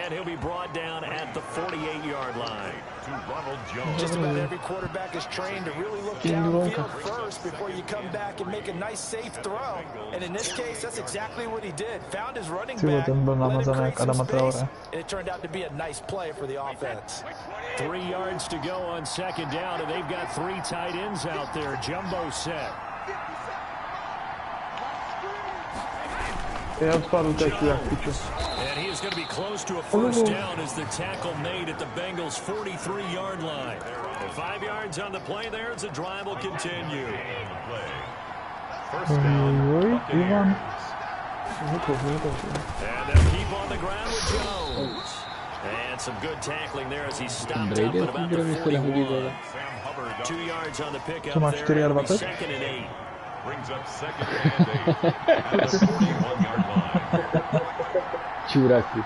S6: And he'll be brought down at the 48-yard line.
S2: Just about every quarterback is trained to really look downfield first before you come back and make a nice safe throw. And in this case, that's exactly what he did. Found his running back, let him create some space, and it turned out to be a nice play for the offense.
S6: 3 yards to go on second down, and they've got 3 tight ends out there. Jumbo set.
S10: Já odpadu teď jak piču.
S6: And he is going to be close to a first down as the tackle made at the Bengals' 43-yard line. 5 yards on the play there as the drive will continue.
S7: First down.
S5: Ivan.
S6: And they'll keep on the ground with Jones. And some good tackling there as he stopped up at about the 41. 2 yards on the pickup there. Second and 8.
S4: Brings up second and 8 at the 41-yard line.
S1: Čuráky.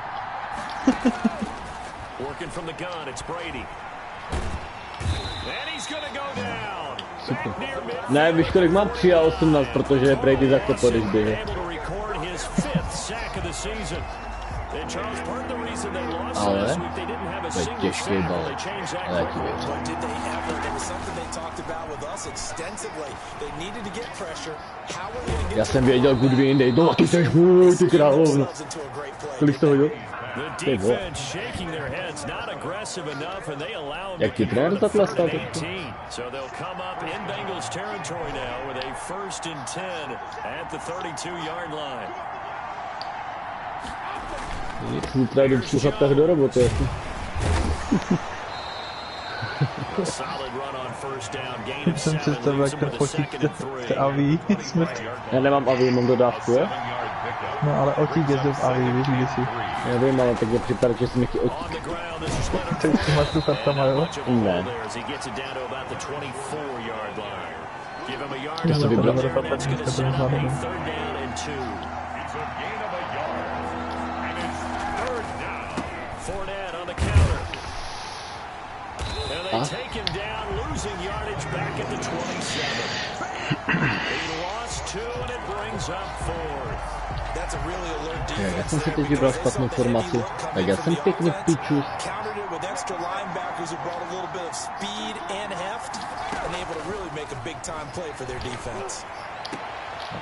S6: Working from the gun, it's Brady. And he's gonna go down.
S1: Super. Ne, víš kolik mám? 3 a 18, protože Brady zakopl, když běže. Ale to je těžký bal. Ale já ti věřím. Já jsem věděl, kudy vy jinde. No, ty seš můj, ty královno. Kolik jsi to hodil? Ty vole. Jak ti trenér zatleskal? Zítra jdu přijat tak do roboty, jasně.
S5: Teď jsem představil, jak ten fotík té AV smrt.
S1: Já nemám AV, mám dodávku, jo?
S5: No ale otík jezdil v Avi, víš, kdysi.
S1: Já vím, ale tak je připadá, že jsem nějaký otík.
S5: Ty s těma sluchátkama, jo?
S1: Ne.
S5: Já
S1: jsem vybral. A? Já jsem si teď vybral špatnou formaci, tak já jsem pěkně v piču.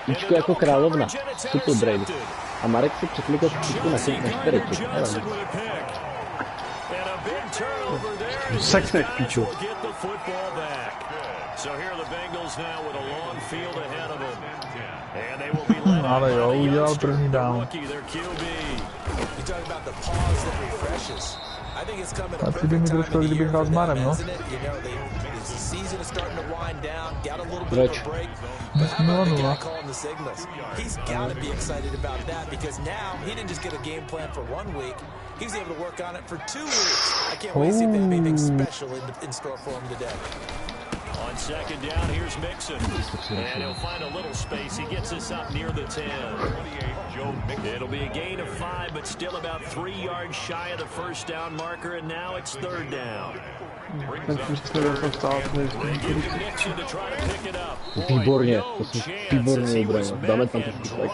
S1: Píčko jako královna, super Brady. A Marek si překlikal píčku na čtvereček.
S9: Sekneš píču.
S5: Ale jo, udělal první down. A přijde mi trošku, kdybych hrál s Marem, no.
S1: Proč?
S5: 0-0. He's able to work on it for 2 weeks. I can't wait to see if they have anything special in store for him today.
S6: On second down, here's Mixon. And he'll find a little space. He gets us up near the 10. It'll be a gain of 5, but still about 3 yards shy of the first down marker, and now it's third down.
S1: Výborně, to jsem výborně vybral. Dáme tam trošku flex.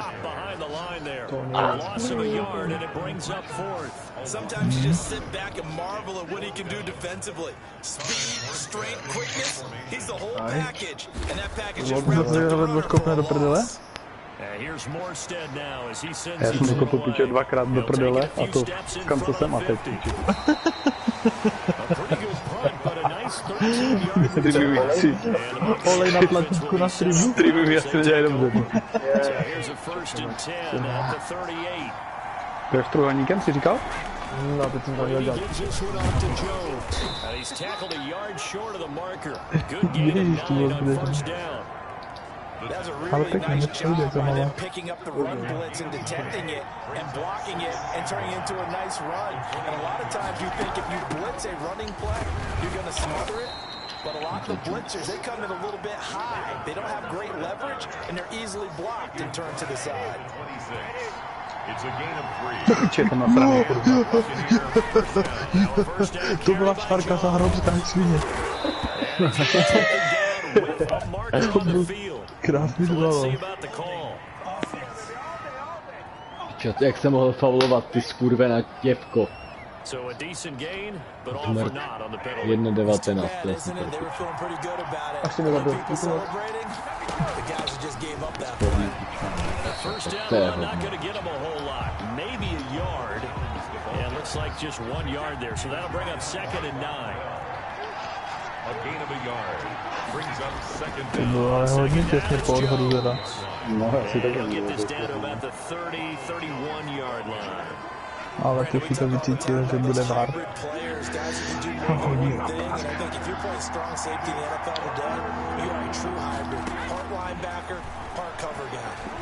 S6: Loss of a yard, and it brings up fourth.
S2: Sometimes you just sit back and marvel at what he can do defensively. Speed, strength, quickness, he's the whole package. And that package is
S5: relevant.
S6: Here's Morstead now as he sends
S9: Já jsem dokopil píče 2krát do prdele a to kam to jsem a teď píče.
S5: Olej na tlačítku na streamu.
S9: Streamu jasně nedělají dobře. To je trojúhelníkem, si říkal?
S10: No, teď jsem to měl dělat.
S5: Ježiš, to bylo zbytečné. Ale pěkně, nepřejde to malé.
S2: But a lot of the blitzers, they come in a little bit high. They don't have great leverage, and they're easily blocked and turned to the side.
S4: It's a gain of 3.
S9: Čekaj na straně.
S5: To byla šárka za hrobská svině. To byl krásný duel.
S1: Jak jsem mohl faulovat, ty skurvená děvko.
S6: So a decent gain, but all for not on the penalty.
S1: 1:19.
S10: Až to mi zabil.
S6: First down, not going to get him a whole lot. Maybe a yard. And looks like just 1 yard there. So that'll bring up 2nd and 9.
S4: A gain of a yard brings up second down.
S5: Ale hodně těsně po odhodu teda.
S9: No, asi tak
S6: Get this down to about the 30, 31 yard line.
S5: Ale ty si to vycítil, že bude vár. Hodně.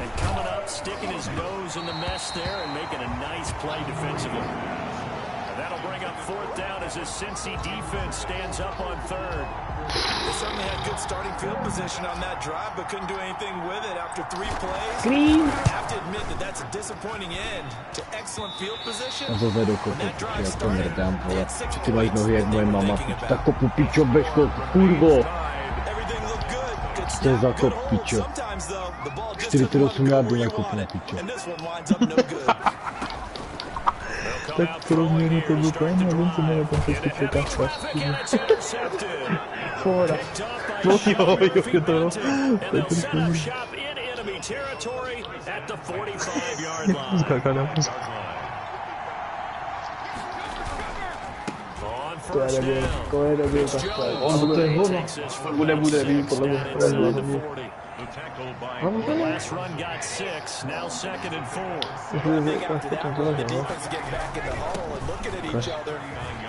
S6: And coming up, sticking his nose in the mess there and making a nice play defensively. And that'll bring up 4th down as his Cincy defense stands up on 3rd.
S2: They certainly had good starting field position on that drive, but couldn't do anything with it after 3 plays.
S1: Green.
S2: I have to admit that that's a disappointing end to excellent field position.
S1: A zase do kopu, já to mrdám, vole. Ty mají nohy jak moje mama, tak kopu pičo, beško, kurvo. To je za kop, pičo. 48 jardů na kopu, na pičo.
S5: Tak pro změnu to byl ten, nevím, co měl tam se překážka. Fora. Jo, je to jo. To je trošku jiný. Skáká na půzku.
S10: To je nebyl takhle.
S5: To je hovno.
S10: Bude, vím, podle mě.
S6: Last run got 6, now 2nd and 4.
S2: The defense getting back in the huddle and looking at each other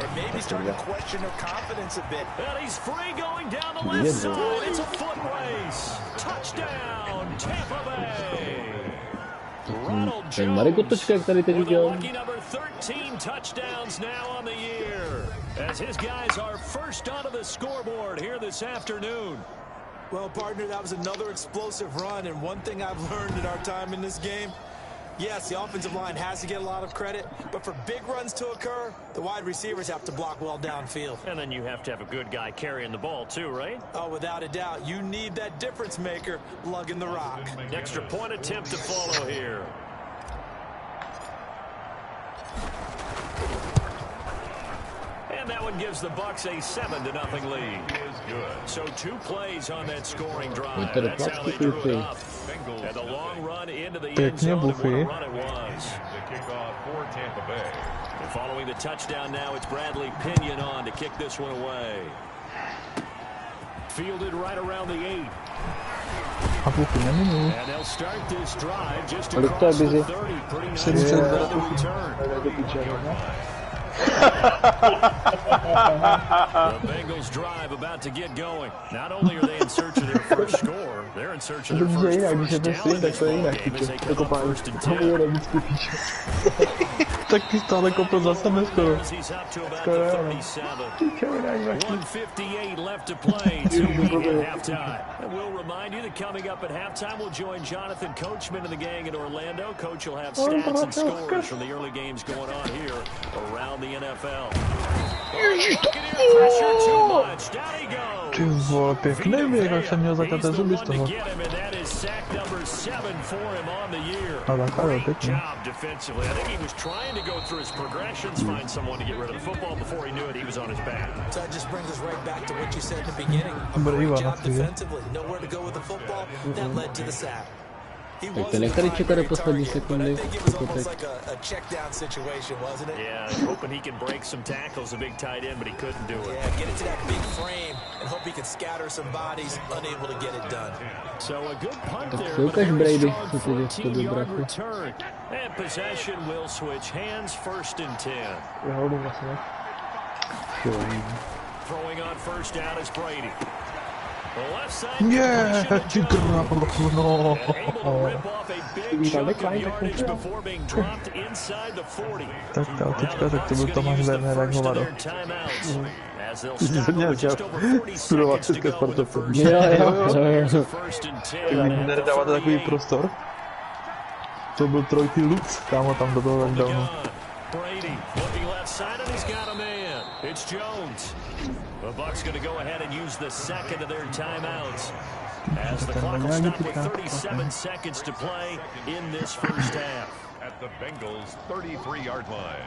S2: and maybe starting to question their confidence a bit.
S6: And he's free going down the left side. It's a foot race. Touchdown, Tampa Bay.
S1: Ten Marek Otočka, jak tady teď udělal.
S2: Well, partner, that was another explosive run, and one thing I've learned in our time in this game, yes, the offensive line has to get a lot of credit, but for big runs to occur, the wide receivers have to block well downfield.
S6: And then you have to have a good guy carrying the ball too, right?
S2: Oh, without a doubt. You need that difference maker lugging the rock.
S6: Extra point attempt to follow here. And that one gives the Bucs a 7-0 lead. So 2 plays on that scoring drive. That's how they drew it up. And the long run into the end zone, and what a run it was.
S4: The kickoff for Tampa Bay.
S6: And following the touchdown now, it's Bradley Pinion on to kick this one away. Fielded right around the 8. And they'll start this drive just across the 30. Pretty nice the return. The Bengals drive about to get going. Not only are they in search of their first score, they're in search of their first down in this ballgame as they come up 1st and 10.
S5: Tak ty stále kopl za sebe skoro.
S6: He's up to about the 37. 1:58 left to play. 2 at halftime. And we'll remind you that coming up at halftime, we'll join Jonathan Coachman and the gang in Orlando. Coach will have stats and scores from the early games going on here around the NFL. Pressure too much. Down he goes.
S5: Ty vole, pěkný běh, jak jsem měl zaťaté zuby z toho. A takhle jo, pěkný.
S6: Defensively, I think he was trying to go through his progressions, find someone to get rid of the football. Before he knew it, he was on his back.
S2: So that just brings us right back to what you said in the beginning. A great job defensively, nowhere to go with the football. That led to the sack.
S1: Tak to nechali čekat do poslední sekundy.
S6: Yeah, hoping he can break some tackles, a big tight end, but he couldn't do it.
S2: Yeah, get into that big frame and hope he can scatter some bodies, unable to get it done.
S6: So a good punt there,
S1: but a 14-yard
S6: return. And possession will switch hands, 1st and 10. Throwing on 1st down is Brady.
S5: Yeah, ty krávo, no. Tak to byl Tomáš Werner jak hovado.
S9: Ty jsi měl studovat české sportovce.
S5: Jo. Vy nedáváte takový prostor? To byl trojky Lutz, kámo, tam do toho lockdownu.
S6: It's Jones. The Bucs going to go ahead and use the second of their timeouts as the clock will stop with 37 seconds to play in this first half.
S4: At the Bengals' 33-yard line.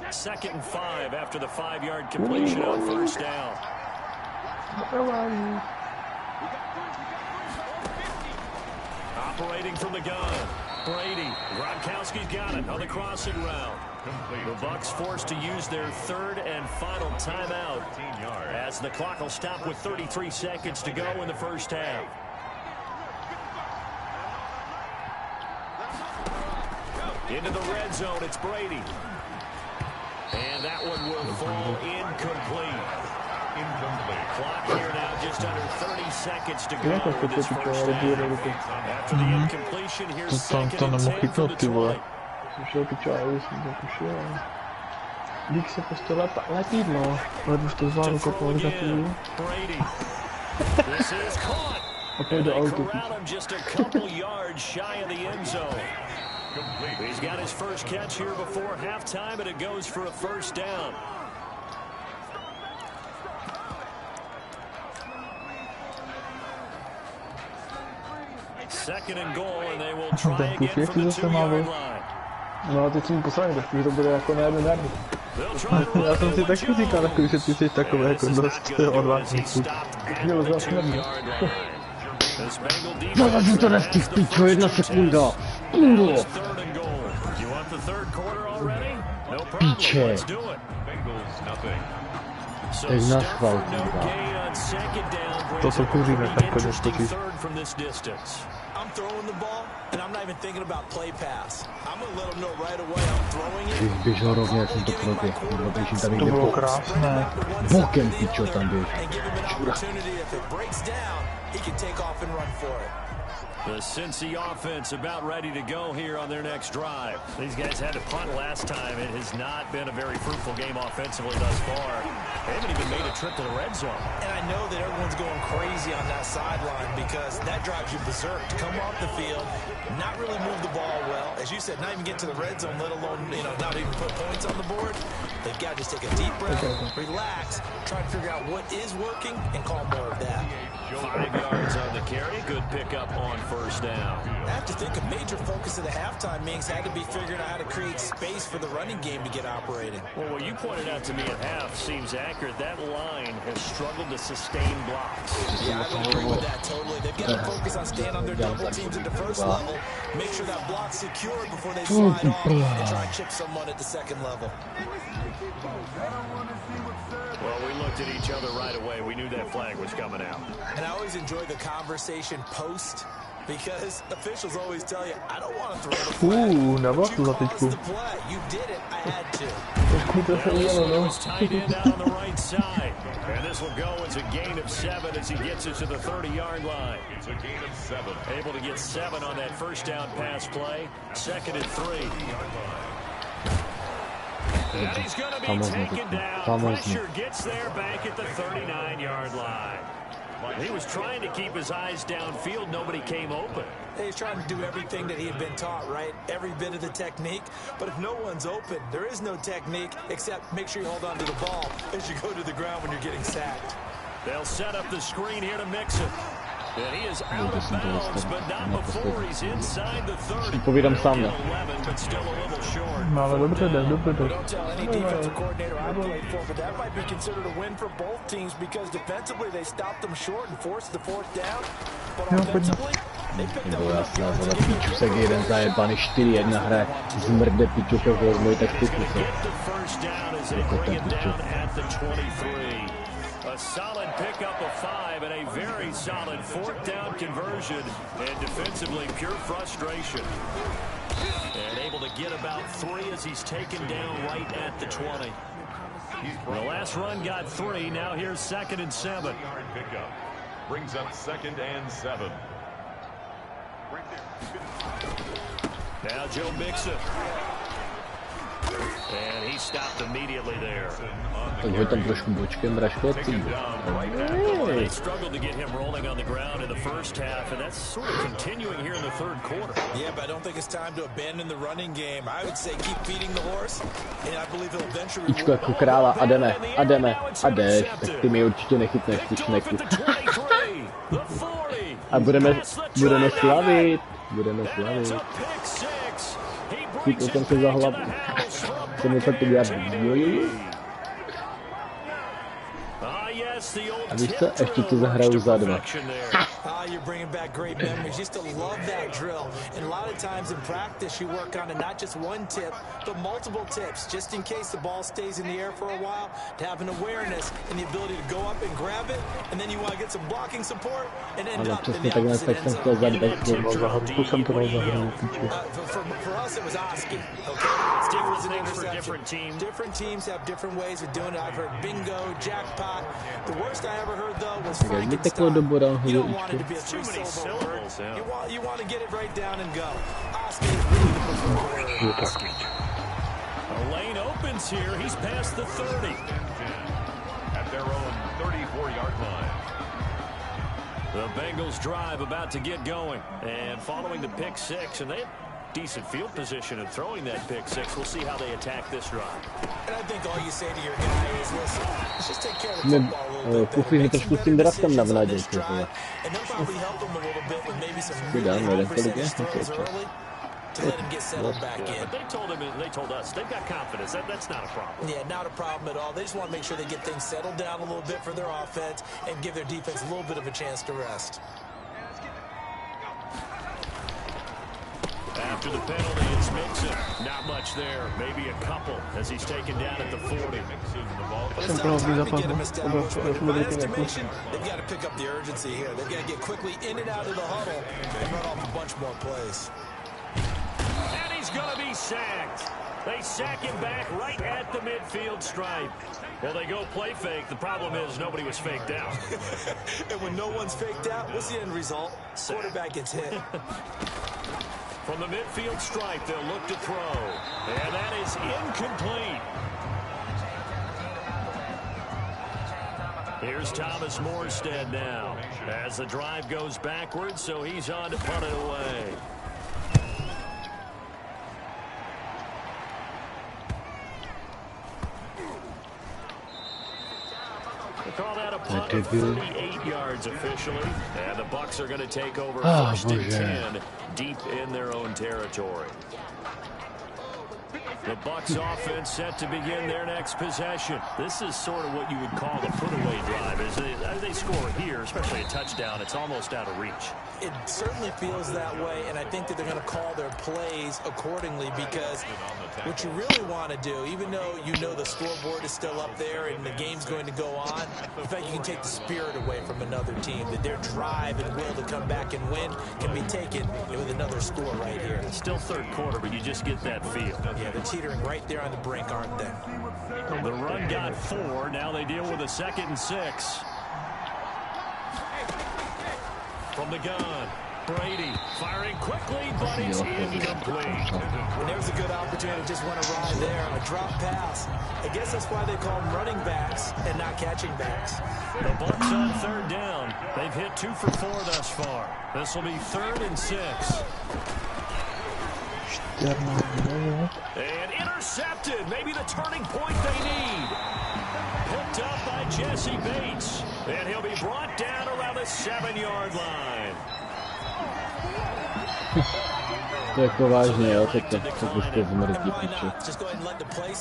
S6: 2nd and 5 after the 5-yard completion on 1st down. Operating from the gun. Brady. Gronkowski's got it on the crossing route. The Bucs forced to use their 3rd and final timeout as the clock will stop with 33 seconds to go in the first half. Into the red zone, it's Brady. And that one will fall incomplete. Clock here now just under 30 seconds to go in this first half. After the incompletion, here's 2nd and 10 for the 20.
S5: Slyšel ty čáry, jsem to pošel. Dík se prostě letí, no. Ale už to zvládnu kopnout za chvíli. A pojď do autu.
S6: He's got his first catch here before halftime, and it goes for a 1st down. Second and goal, and they will try again from the 2-yard line.
S5: No a teď jsem poslední, tak to bude jako na 1 yardu. Já jsem si taky říkal, že ty jsi takový jako dost odvážný. Měl zase neměl.
S1: No takže to nestih, pičo, 1 sekunda. Píče. Teď na schvál, kurva.
S5: To jsou kuříme, tak konec točí.
S2: I'm throwing the ball, and I'm not even thinking about play pass. I'm gonna let them know right away I'm throwing it.
S1: Běžel rovně, jak jsem to proběhl. Kurva, běžím tam
S5: To
S1: někde
S5: bylo krásné.
S1: bokem, pičo, tam běž.
S2: And give him an opportunity if it breaks down, he can take off and run for it.
S6: The Cincy offense about ready to go here on their next drive. These guys had to punt last time. It has not been a very fruitful game offensively thus far. They haven't even made a trip to the red zone.
S2: And I know that everyone's going crazy on that sideline because that drives you berserk. To come off the field, not really move the ball well. As you said, not even get to the red zone, let alone, not even put points on the board. They've got to just take a deep breath, relax, try to figure out what is working, and call more of that.
S6: 5 yards on the carry. Good pickup on first down.
S2: I have to think a major focus of the halftime meetings had to be figuring out how to create space for the running game to get operating.
S6: Well, what you pointed out to me at half seems accurate. That line has struggled to sustain blocks.
S2: Yeah, I would agree with that totally. They've got to focus on staying on their double teams at the first level, make sure that block's secured before they slide off and try and chip someone at the second level.
S6: Well, we looked at each other right away. We knew that flag was coming out.
S2: And I always enjoy the conversation post because officials always tell you, I don't want to throw the flag.
S5: Never
S2: You caused the play. You did it. I had to.
S6: This tight end out on the right side. And this will go as a gain of 7 as he gets it to the 30-yard line.
S4: It's a gain of 7.
S6: Able to get 7 on that first down pass play. 2nd and 3. And he's going to be taken down. Pressure gets there back at the 39-yard line. He was trying to keep his eyes downfield. Nobody came open.
S2: He's trying to do everything that he had been taught, right? Every bit of the technique. But if no one's open, there is no technique except make sure you hold on to the ball as you go to the ground when you're getting sacked.
S6: They'll set up the screen here to mix it. And he is out of bounds, but not before he's inside the 30.
S1: Povídám sám, ne?
S6: 11, but still a little short.
S5: No, ale dobře jde.
S2: Don't tell any defensive coordinator I played for, but that might be considered a win for both teams because defensively they stopped them short and forced the fourth down. But offensively, they picked up enough yards to give
S1: Piču se jeden zajebaný 4-1 hraje. Zmrde piču to byl můj taktiku.
S6: A solid pickup of 5 and a very solid 4th down conversion. And defensively, pure frustration. And able to get about 3 as he's taken down right at the 20. The last run got 3. Now here's 2nd and 7.
S4: Pickup brings up 2nd and 7.
S6: Now Joe Mixon. And he stopped immediately there.
S1: Takže tam trošku bočkem Raškotý.
S6: They struggled to get him rolling on the ground in the first half, and that's sort of continuing here in the third quarter.
S2: Yeah, but I don't think it's time to abandon the running game. I would say keep feeding the horse, and I believe he'll eventually...
S1: Ičko jako krála a jdeme, a jdeš, tak ty mi určitě nechytneš, ty šneku. A budeme slavit. Chytl jsem se za hlavu. Jsem se to dělat. A víš co, ještě ti zahraju za 2.
S2: You're bringing back great memories. Used to love that drill. And a lot of times in practice, you work on it, not just one tip, but multiple tips, just in case the ball stays in the air for a while, to have an awareness and the ability to go up and grab it, and then you want to get some blocking support and end up in the opposite end zone. For us, it was Oski. Okay? Different things for different teams. Different teams have different ways of doing it. I've heard bingo, jackpot. The worst I ever heard, though, was Frankenstein. You don't want it to be a 3-syllable word. You want to get it right down and go. Oski is really the preferred word.
S6: A lane opens here. He's past the 30.
S4: At their own 34-yard line.
S6: The Bengals drive about to get going. And following the pick 6, and they have decent field position in throwing that pick 6. We'll see how they attack this drive.
S2: And I think all you say to your guy is, listen, let's just take care of the football a little bit better. Make sure everything this drive, and they'll probably help him a little bit with maybe some really percentage throws early to let him get settled back in.
S6: But they told us they've got confidence. That's not a problem.
S2: Yeah, not a problem at all. They just want to make sure they get things settled down a little bit for their offense and give their defense a little bit of a chance to rest.
S6: After the penalty, it's Mixon. Not much there. Maybe a couple as he's taken down at the 40.
S2: It's not time to get him established, but in my estimation, they've got to pick up the urgency here. They've got to get quickly in and out of the huddle and run off a bunch more plays.
S6: And he's going to be sacked. They sack him back right at the midfield stripe. Well, they go play fake. The problem is nobody was faked out.
S2: And when no one's faked out, what's the end result? Quarterback gets hit.
S6: From the midfield stripe, they'll look to throw. And that is incomplete. Here's Thomas Morstead now as the drive goes backwards, so he's on to punt it away. They call that a punt of 38 yards officially, and the Bucs are going to take over first and 10 deep in their own territory. The Bucs offense set to begin their next possession. This is sort of what you would call the put-away drive. As they score here, especially a touchdown, it's almost out of reach.
S2: It certainly feels that way, and I think that they're going to call their plays accordingly because what you really want to do, even though you know the scoreboard is still up there and the game's going to go on, in fact, you can take the spirit away from another team, that their drive and will to come back and win can be taken with another score right here.
S6: It's still third quarter, but you just get that feel.
S2: Yeah, they're teetering right there on the brink, aren't they?
S6: The run got 4. Now they deal with a 2nd and 6. From the gun, Brady firing quickly, but it's incomplete.
S2: And there's a good opportunity. Just want to ride there. A drop pass. I guess that's why they call them running backs and not catching backs.
S6: The Bucs on 3rd down. They've hit 2 for 4 thus far. This will be 3rd and 6. And intercepted. Maybe the turning point they need. Picked up by Jesse Bates. And he'll be brought down around the 7-yard line.
S1: To jako vážně, jo, teď to prostě zmrdí piče.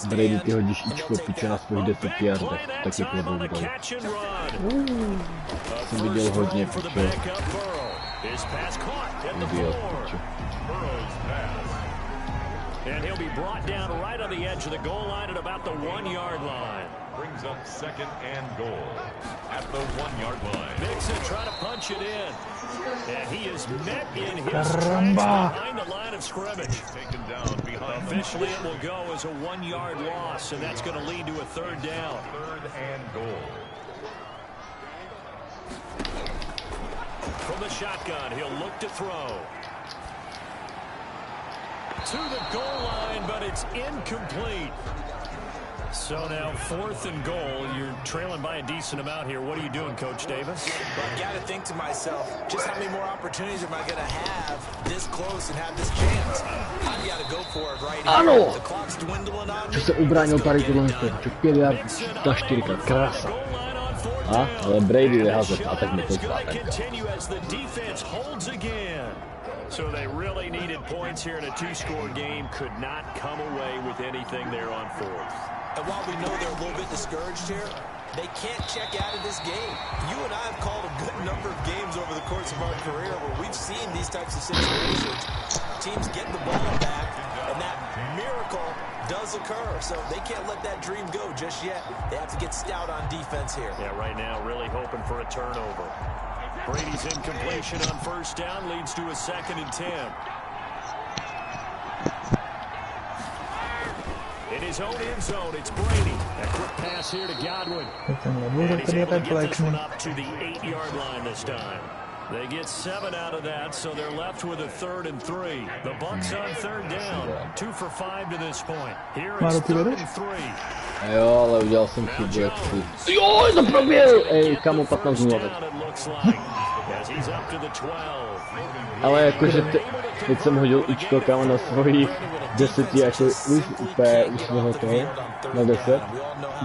S1: Brady, ty hodíš ičko piče na svých 10 yardech, tak je to dobrý. Jsem viděl hodně piče. Idiot piče.
S6: And he'll be brought down right on the edge of the goal line at about the 1-yard line.
S4: Brings up 2nd and goal at the 1-yard line.
S6: Mixon trying to punch it in. And he is met in his tracks behind the line of scrimmage.
S4: Taken down behind.
S6: Officially, it will go as a 1-yard loss, and that's going to lead to a 3rd down.
S4: 3rd and goal.
S6: From the shotgun, he'll look to throw. To the goal line, but it's incomplete. So now 4th and goal. You're trailing by a decent amount here. What are you doing, Coach Davis?
S2: Well, I got to think to myself, just how many more opportunities am I going to have this close and have this chance? I've got to go for it right here. The clock's dwindling on me.
S1: Že se ubránil tady tohle, že 5 yard za 4krát, krása. A, ale Brady vyházet a tak mi to zvládne.
S6: So they really needed points here in a 2-score game. Could not come away with anything there on 4th.
S2: And while we know they're a little bit discouraged here, they can't check out of this game. You and I have called a good number of games over the course of our career where we've seen these types of situations. Teams get the ball back, and that miracle does occur. So they can't let that dream go just yet. They have to get stout on defense here.
S6: Yeah, right now really hoping for a turnover. Brady's incompletion on 1st down leads to a 2nd and 10. In his own end zone, it's Brady. A quick pass here to Godwin. And he's able to get this one up to the 8-yard line this time. They get 7 out of that, so they're left with a 3rd and 3. The Bucs on 3rd down. 2 for 5 to this point. Here it's 3rd and 3.
S1: Jo, ale udělal jsem chybu, jak si. Jo, to proběhl! Ej, kamo, 15-0. Ale jakože teď jsem hodil ičko, kamo, na svojich 10, jako úplně už toho toho, na 10.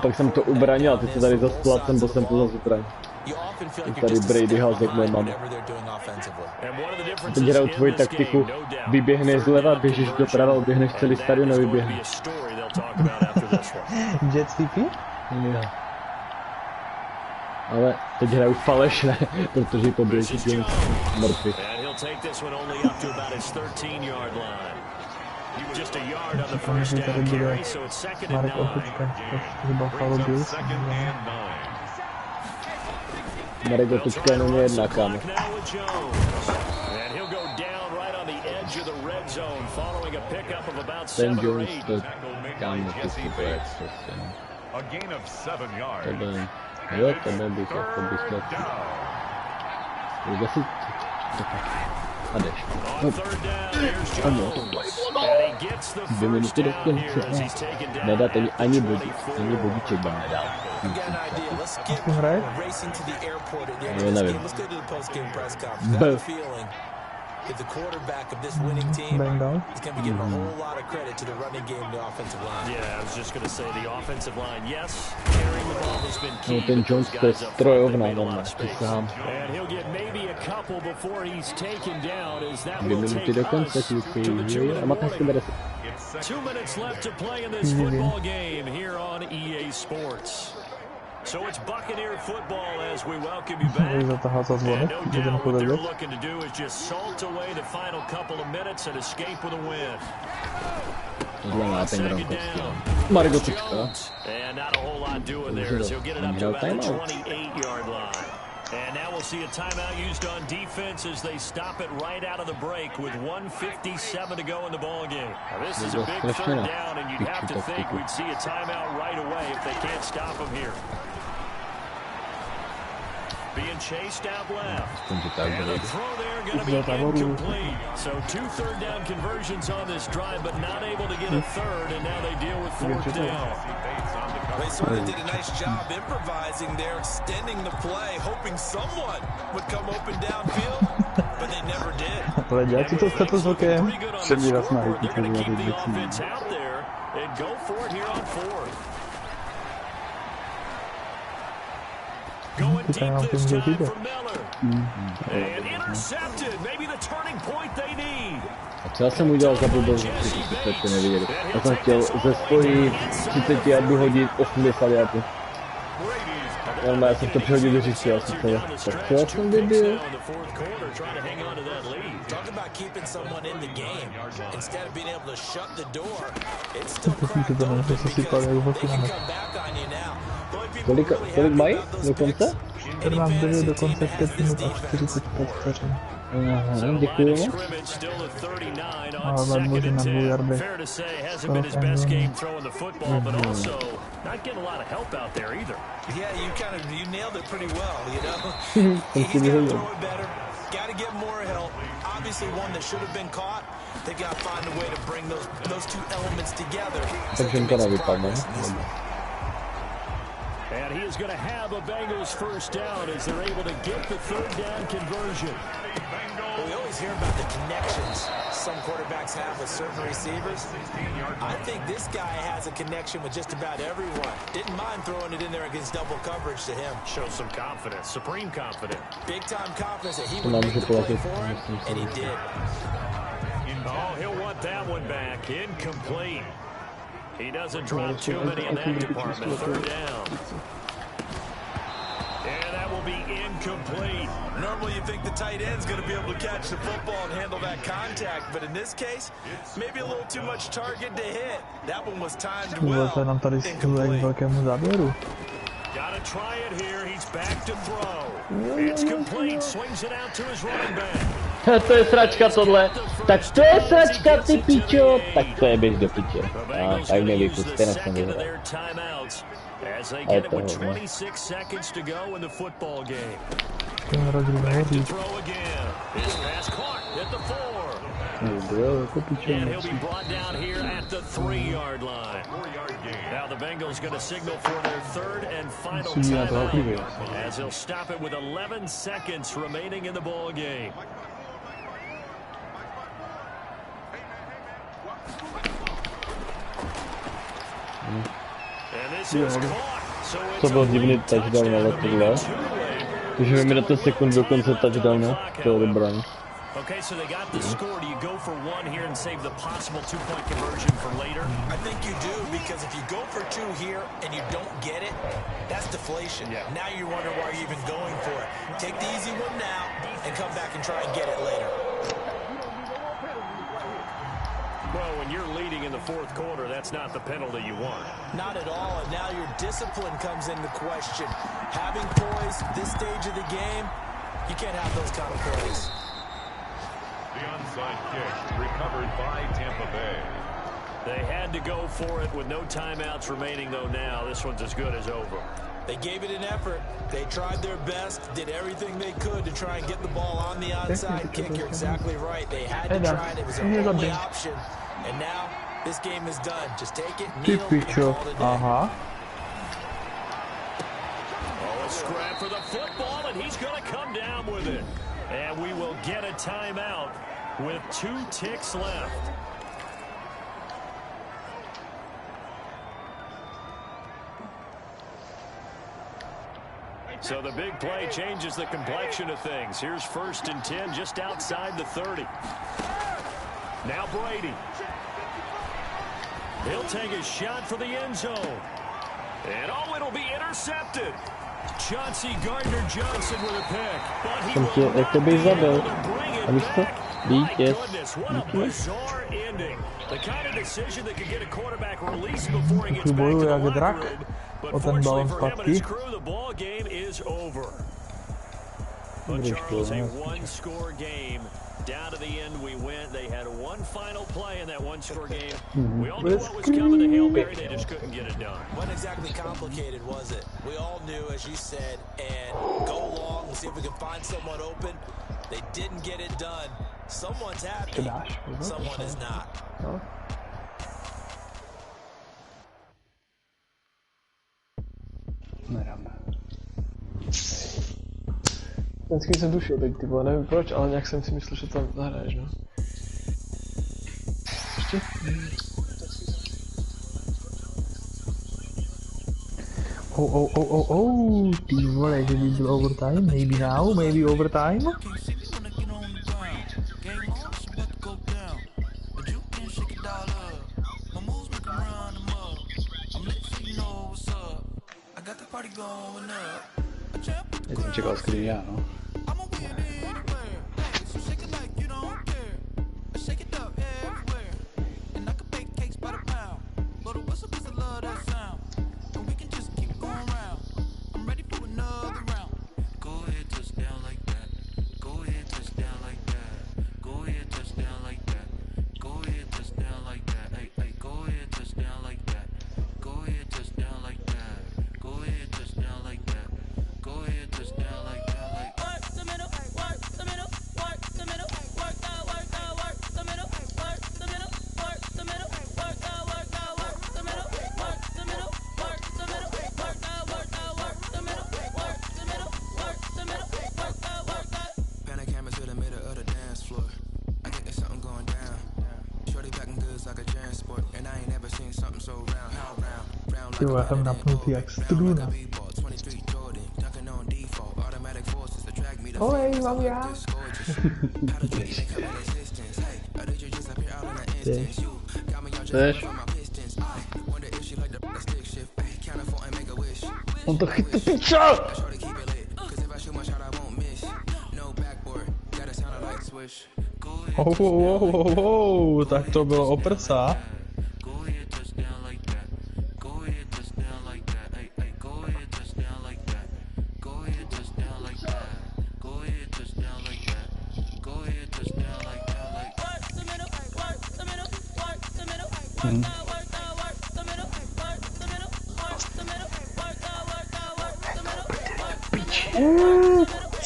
S1: Pak jsem to ubranil a teď se tady zasplacem, bo jsem to zase ubranil. Tady Brady ház, jak moje mama. Teď hraju tvoji taktiku, vyběhneš zleva, běžíš doprava, uběhneš celý stadion a vyběhneš.
S5: Jet CP?
S1: Jo. Ale teď hraju falešné, protože poběží tím mrtvý.
S6: Just a yard on the first down carry, so it's 2nd and 9.
S1: Marek Otočka jenom je jedna, kámo.
S6: zone following a pickup of about
S1: Ten
S6: 7 or
S1: Jones
S6: 8.
S1: to kam vždycky projekt prostě.
S4: A gain of 7 yards.
S1: Tebe bych jako bych chtěl. Kde si... A jdeš. Ano, to bylo 2 minuty do konce. Nedáte mi ani bodíček vám nedal.
S5: Ty hraje?
S1: Jo, nevím.
S2: If the quarterback of this winning team is going to be given a whole lot of credit to the running game and the offensive line.
S6: Yeah, I was just going to say the offensive line, yes, carrying the ball has been key.
S1: Ten Jones to je strojovna,
S6: And he'll get maybe a couple before he's taken down as that
S1: 2
S6: will
S1: minuty
S6: take
S1: do konce,
S6: us
S1: kluci.
S6: to the 2 minute.
S1: 2
S6: 2 minutes left to play in this football game here on EA Sports. So it's Buccaneer football as we welcome you back. And no doubt what they're looking to do is just salt away the final couple of minutes and escape with a win. Second down. And not a whole lot doing there as he'll get it up to about the 28-yard line. And now we'll see a timeout used on defense as they stop it right out of the break with 1:57 to go in the ball game. Now this is a big third down, and you'd have to think we'd see a timeout right away if they can't stop him here. Being chased out left. And the throw there going to be incomplete. So 2 third down conversions on this drive, but not able to get a third, and now they deal with 4th down.
S2: They sort of did a nice job improvising there, extending the play, hoping someone would come open downfield, but they never did.
S5: Ale dělat si to jste to zvukem.
S6: Jsem výrazná hejtí, out there and go for it here on 4th. Going deep this time from Miller. And intercepted. Maybe the turning point they need.
S1: A co já jsem udělal za blbost, že jste neviděli. Já jsem chtěl ze svojí 30 yardů hodit 80 yardů. Já jsem to přehodil do říci, já jsem chtěl. Tak co já jsem debil? Kolik mají do konce?
S5: Tady mám 9 do konce 5 minut a 45 vteřin.
S1: Aha, děkuji.
S5: Ale může na 2 yardy.
S6: Not getting a lot of help out there either.
S2: Yeah, you nailed it pretty well, you know. He's got to throw it better. Got to get more help. Obviously one that should have been caught. They got to find a way to bring those two elements together.
S6: And he is going to have a Bengals first down as they're able to get the 3rd down conversion.
S2: Well, we always hear about the connections some quarterbacks have with certain receivers. I think this guy has a connection with just about everyone. Didn't mind throwing it in there against double coverage to him.
S6: Shows some confidence, supreme confidence.
S2: Big time confidence that he would make the play for him, and he did.
S6: Oh, he'll want that one back. Incomplete. He doesn't drop too many in that department. 3rd down. And that will be incomplete.
S2: Normally you think the tight end's going to be able to catch the football and handle that contact, but in this case, maybe a little too much target to hit. That one was timed well. Incomplete.
S6: Gotta try it here. He's back to throw. It's complete. Swings it out to his running back.
S1: To je sračka tohle. Tak to je sračka, ty pičo. Tak to je běž do piče. A tak nevypuste, nechcem vyhrát.
S6: As they get it with 26 seconds to go in the football game.
S5: Back
S6: to throw again. His pass caught at the 4. And he'll be brought down here at the 3-yard line. Now the Bengals going to signal for their 3rd and final timeout as he'll stop it with 11 seconds remaining in the ball game.
S1: To byl divný touchdown, ale tohle. Takže mi na ten sekund do konce touchdownu. To je dobré.
S6: Okay, so they got the score. Do you go for 1 here and save the possible 2-point conversion for later?
S2: I think you do, because if you go for 2 here and you don't get it, that's deflation. Yeah. Now you're wondering why you're even going for it. Take the easy one now and come back and try and get it later.
S6: Well, when you're leading in the 4th quarter, that's not the penalty you want.
S2: Not at all, and now your discipline comes into question. Having poise this stage of the game, you can't have those kind of plays.
S4: The onside good kick, recovered by Tampa Bay.
S6: They had to go for it with no timeouts remaining, though. Now this one's as good as over.
S2: They gave it an effort. They tried their best, did everything they could to try and get the ball on the onside kick. You're exactly right. They had to try it. It was their only option. And now this game is done. Just take it, kneel, and call it a day.
S6: Oh, a scrap for the football, and he's going to come down with it. And we will get a timeout with 2 ticks left. So the big play changes the complexion of things. Here's 1st and 10 just outside the 30. Now Brady. He'll take a shot for the end zone. And oh, it'll be intercepted. Chauncey Gardner-Johnson with a pick. But he will not be able to bring it back. My goodness, what a bizarre ending. The kind of decision that could get a quarterback released before he gets back to the locker room. But fortunately for him and his crew, the ball game is over. But Charles, a one-score game. Down to the end we went. They had one final play in that one-score game. We all knew what was coming to Hail Mary. They just couldn't get it done.
S2: Wasn't exactly complicated, was it? We all knew, as you said, and go long and see if we can find someone open. They didn't get it done. Someone's happy. Someone is not.
S10: Vždycky jsem tušil teď, ty vole, nevím proč, ale nějak jsem si myslel, že tam zahraješ, no. Ještě? Ty vole, že by byl overtime, maybe now, maybe overtime?
S9: Já jsem čekal screen já, no.
S5: Jo, já jsem napnutý jak struna. Olej, mám já.
S9: Ty. Chceš?
S5: On to chytl, pičo! Tak to bylo o prsa.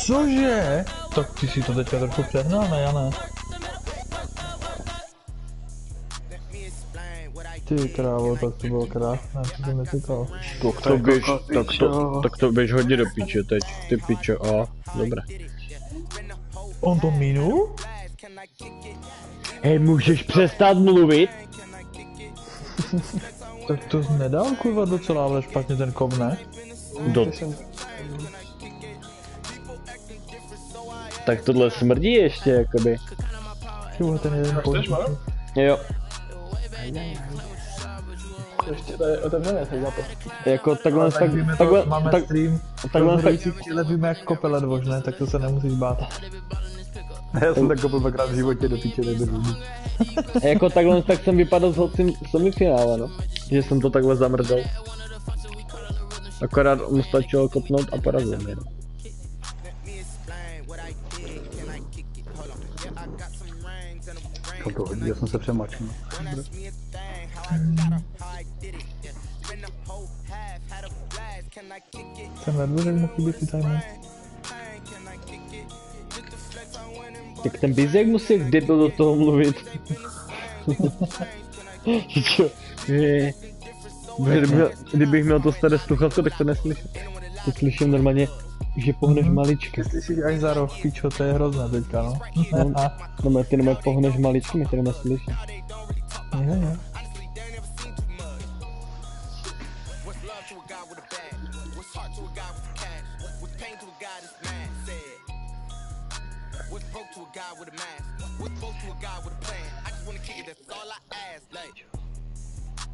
S5: Cože? Tak ty si to teďka trochu přehnal, ne, Jane? Ty krávo, tak to bylo krásné, to jsem netykal.
S1: Tak to běž hodně do píče teď, ty piče, a dobré.
S5: On to minul?
S1: Hej, můžeš přestat mluvit?
S5: Tak to nedal kurva docela, ale špatně ten kov, ne?
S1: Tak tohle smrdí ještě, jakoby.
S5: Jo, ten jeden
S10: použil.
S1: Jo.
S10: Ještě to je otevřené, teď za to.
S1: Jako takhle,
S5: máme stream, takhle víme jak kope ledvož, ne? Tak to se nemusíš bát.
S9: Já jsem tak kopl dvakrát v životě, do píče nedržu.
S1: Jako takhle, tak jsem vypadal s holcím semifinále, no. Že jsem to takhle zamrdal. Akorát mu stačilo kopnout a porazil mě.
S9: To hodí, já jsem se přemačil.
S5: Ten Ledvířek mohl být si tajný.
S1: Tak ten Bizek musí jak debil do toho mluvit. Kdybych měl to staré sluchatko, tak to neslyším. Teď slyším normálně, že pohneš maličky.
S5: Ty slyšíš až za roh, pičo, to je hrozné teďka, no.
S1: No, ty normálně pohneš maličky, my tady neslyším.
S5: Jo.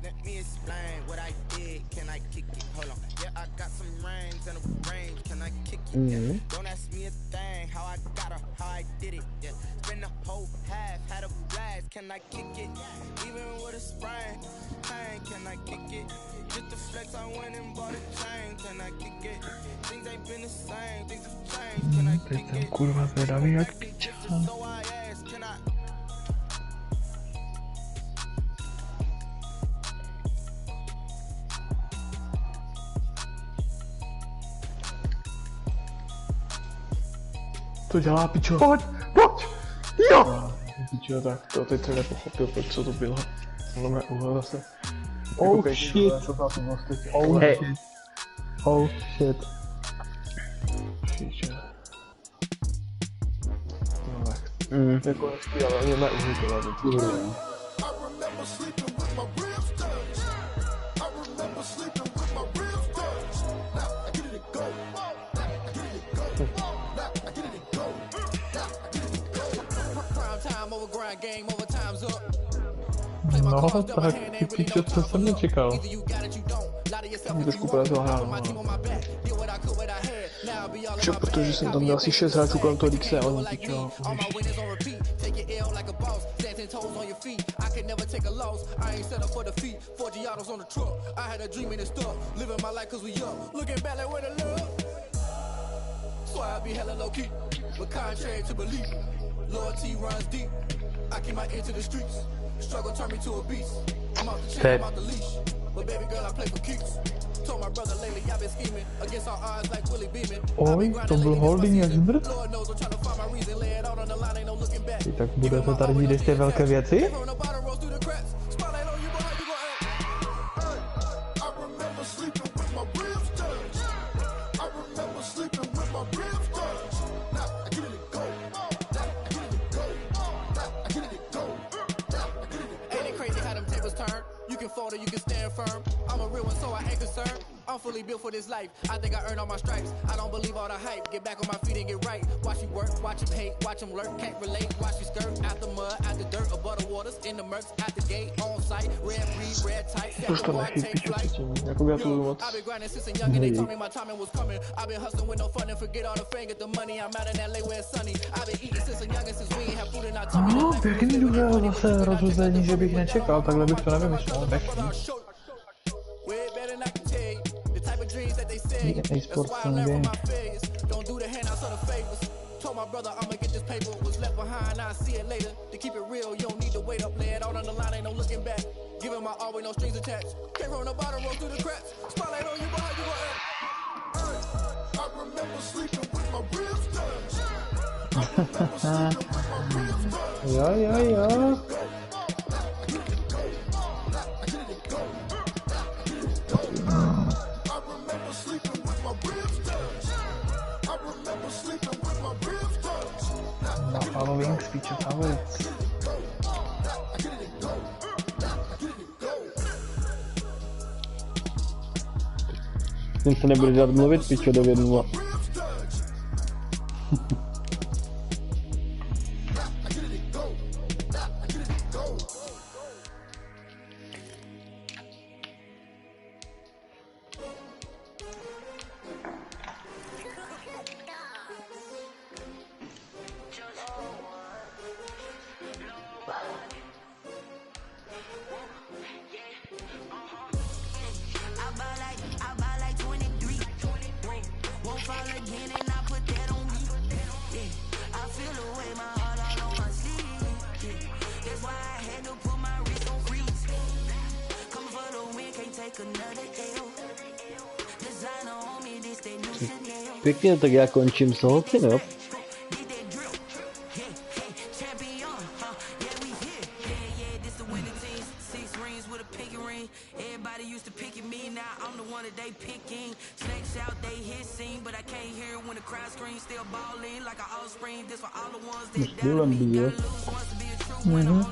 S8: Let me explain what I did. Can I kick it? Hold on. Yeah, I got some rings and a range. Can I kick it? Don't ask me a thing. How I got her, how I did it. Yeah, spend the whole half, had a blast. Can I kick it? Even with a sprain, pain. Can I kick it? Just the flex, I went and bought a chain. Can I kick it? Things ain't been the same. Things have changed. Can I kick it?
S5: Kurwa, zvědavý jak piča.
S8: So I asked, can I?
S5: To dělá, pičo.
S10: Pojď! Jo!
S5: Pičo, tak to teď jsem nepochopil, proč co to bylo. Ono mě uhl zase.
S10: Oh shit!
S5: Oh
S1: Hey.
S5: shit.
S10: Oh shit.
S5: Pičo. No tak. Jako hezký, ale oni neuhlí to na to. No, tak ty pičo, co jsem nečekal. Mě trošku porazila hra, Čo, protože jsem tam měl asi 6 hráčů kolem toho Dixe a oni pičo, I keep my ear to the streets. Struggle turned me to a beast. I'm off the chain, I'm off the leash. But baby girl, I play for keeps. Told my brother lately I've been scheming against all odds like Willie Beeman. Oj, to byl holding jak zmrt. Tak bude to tady mít ještě velké věci? You can stand firm. I'm a real one, so I ain't concerned. I'm fully built for this life. I think I earned all my stripes. I don't believe all the hype. Get back on my feet and get right. Watch you work, watch him hate, watch him lurk. Can't relate, watch you skirt. Out the mud, out the dirt, above the waters, in the murks, out the gate, on site. Red breed, red tight. Set the bar, take flight. I've been grinding since a youngin'. They told me my timing was coming. I've been hustling with no fun and forget all the fame. Get the money, I'm out in LA where it's sunny. I've been eating since a youngin', since we ain't have food in our tummy. No, pěkný druhého zase rozuzlení, že bych nečekal. Takhle bych to nevymyslel. E-sports game. Don't do the handouts or the favors. Told my brother I'ma get this paper. Was left behind, I'll see it later. To keep it real, you don't need to wait up. Lay it out on the line, ain't no looking back. Giving my all with no strings attached. Came from the bottom, roll through the cracks. Spotlight on you, behind you gon' act. I remember sleeping with my ribs touched. Ja. Following speech of ours.
S1: Ten se nebude dát mluvit, pičo, 9-0. Pěkně, tak já končím s holky, no.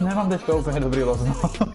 S5: Nemám teďka úplně dobrý los, no.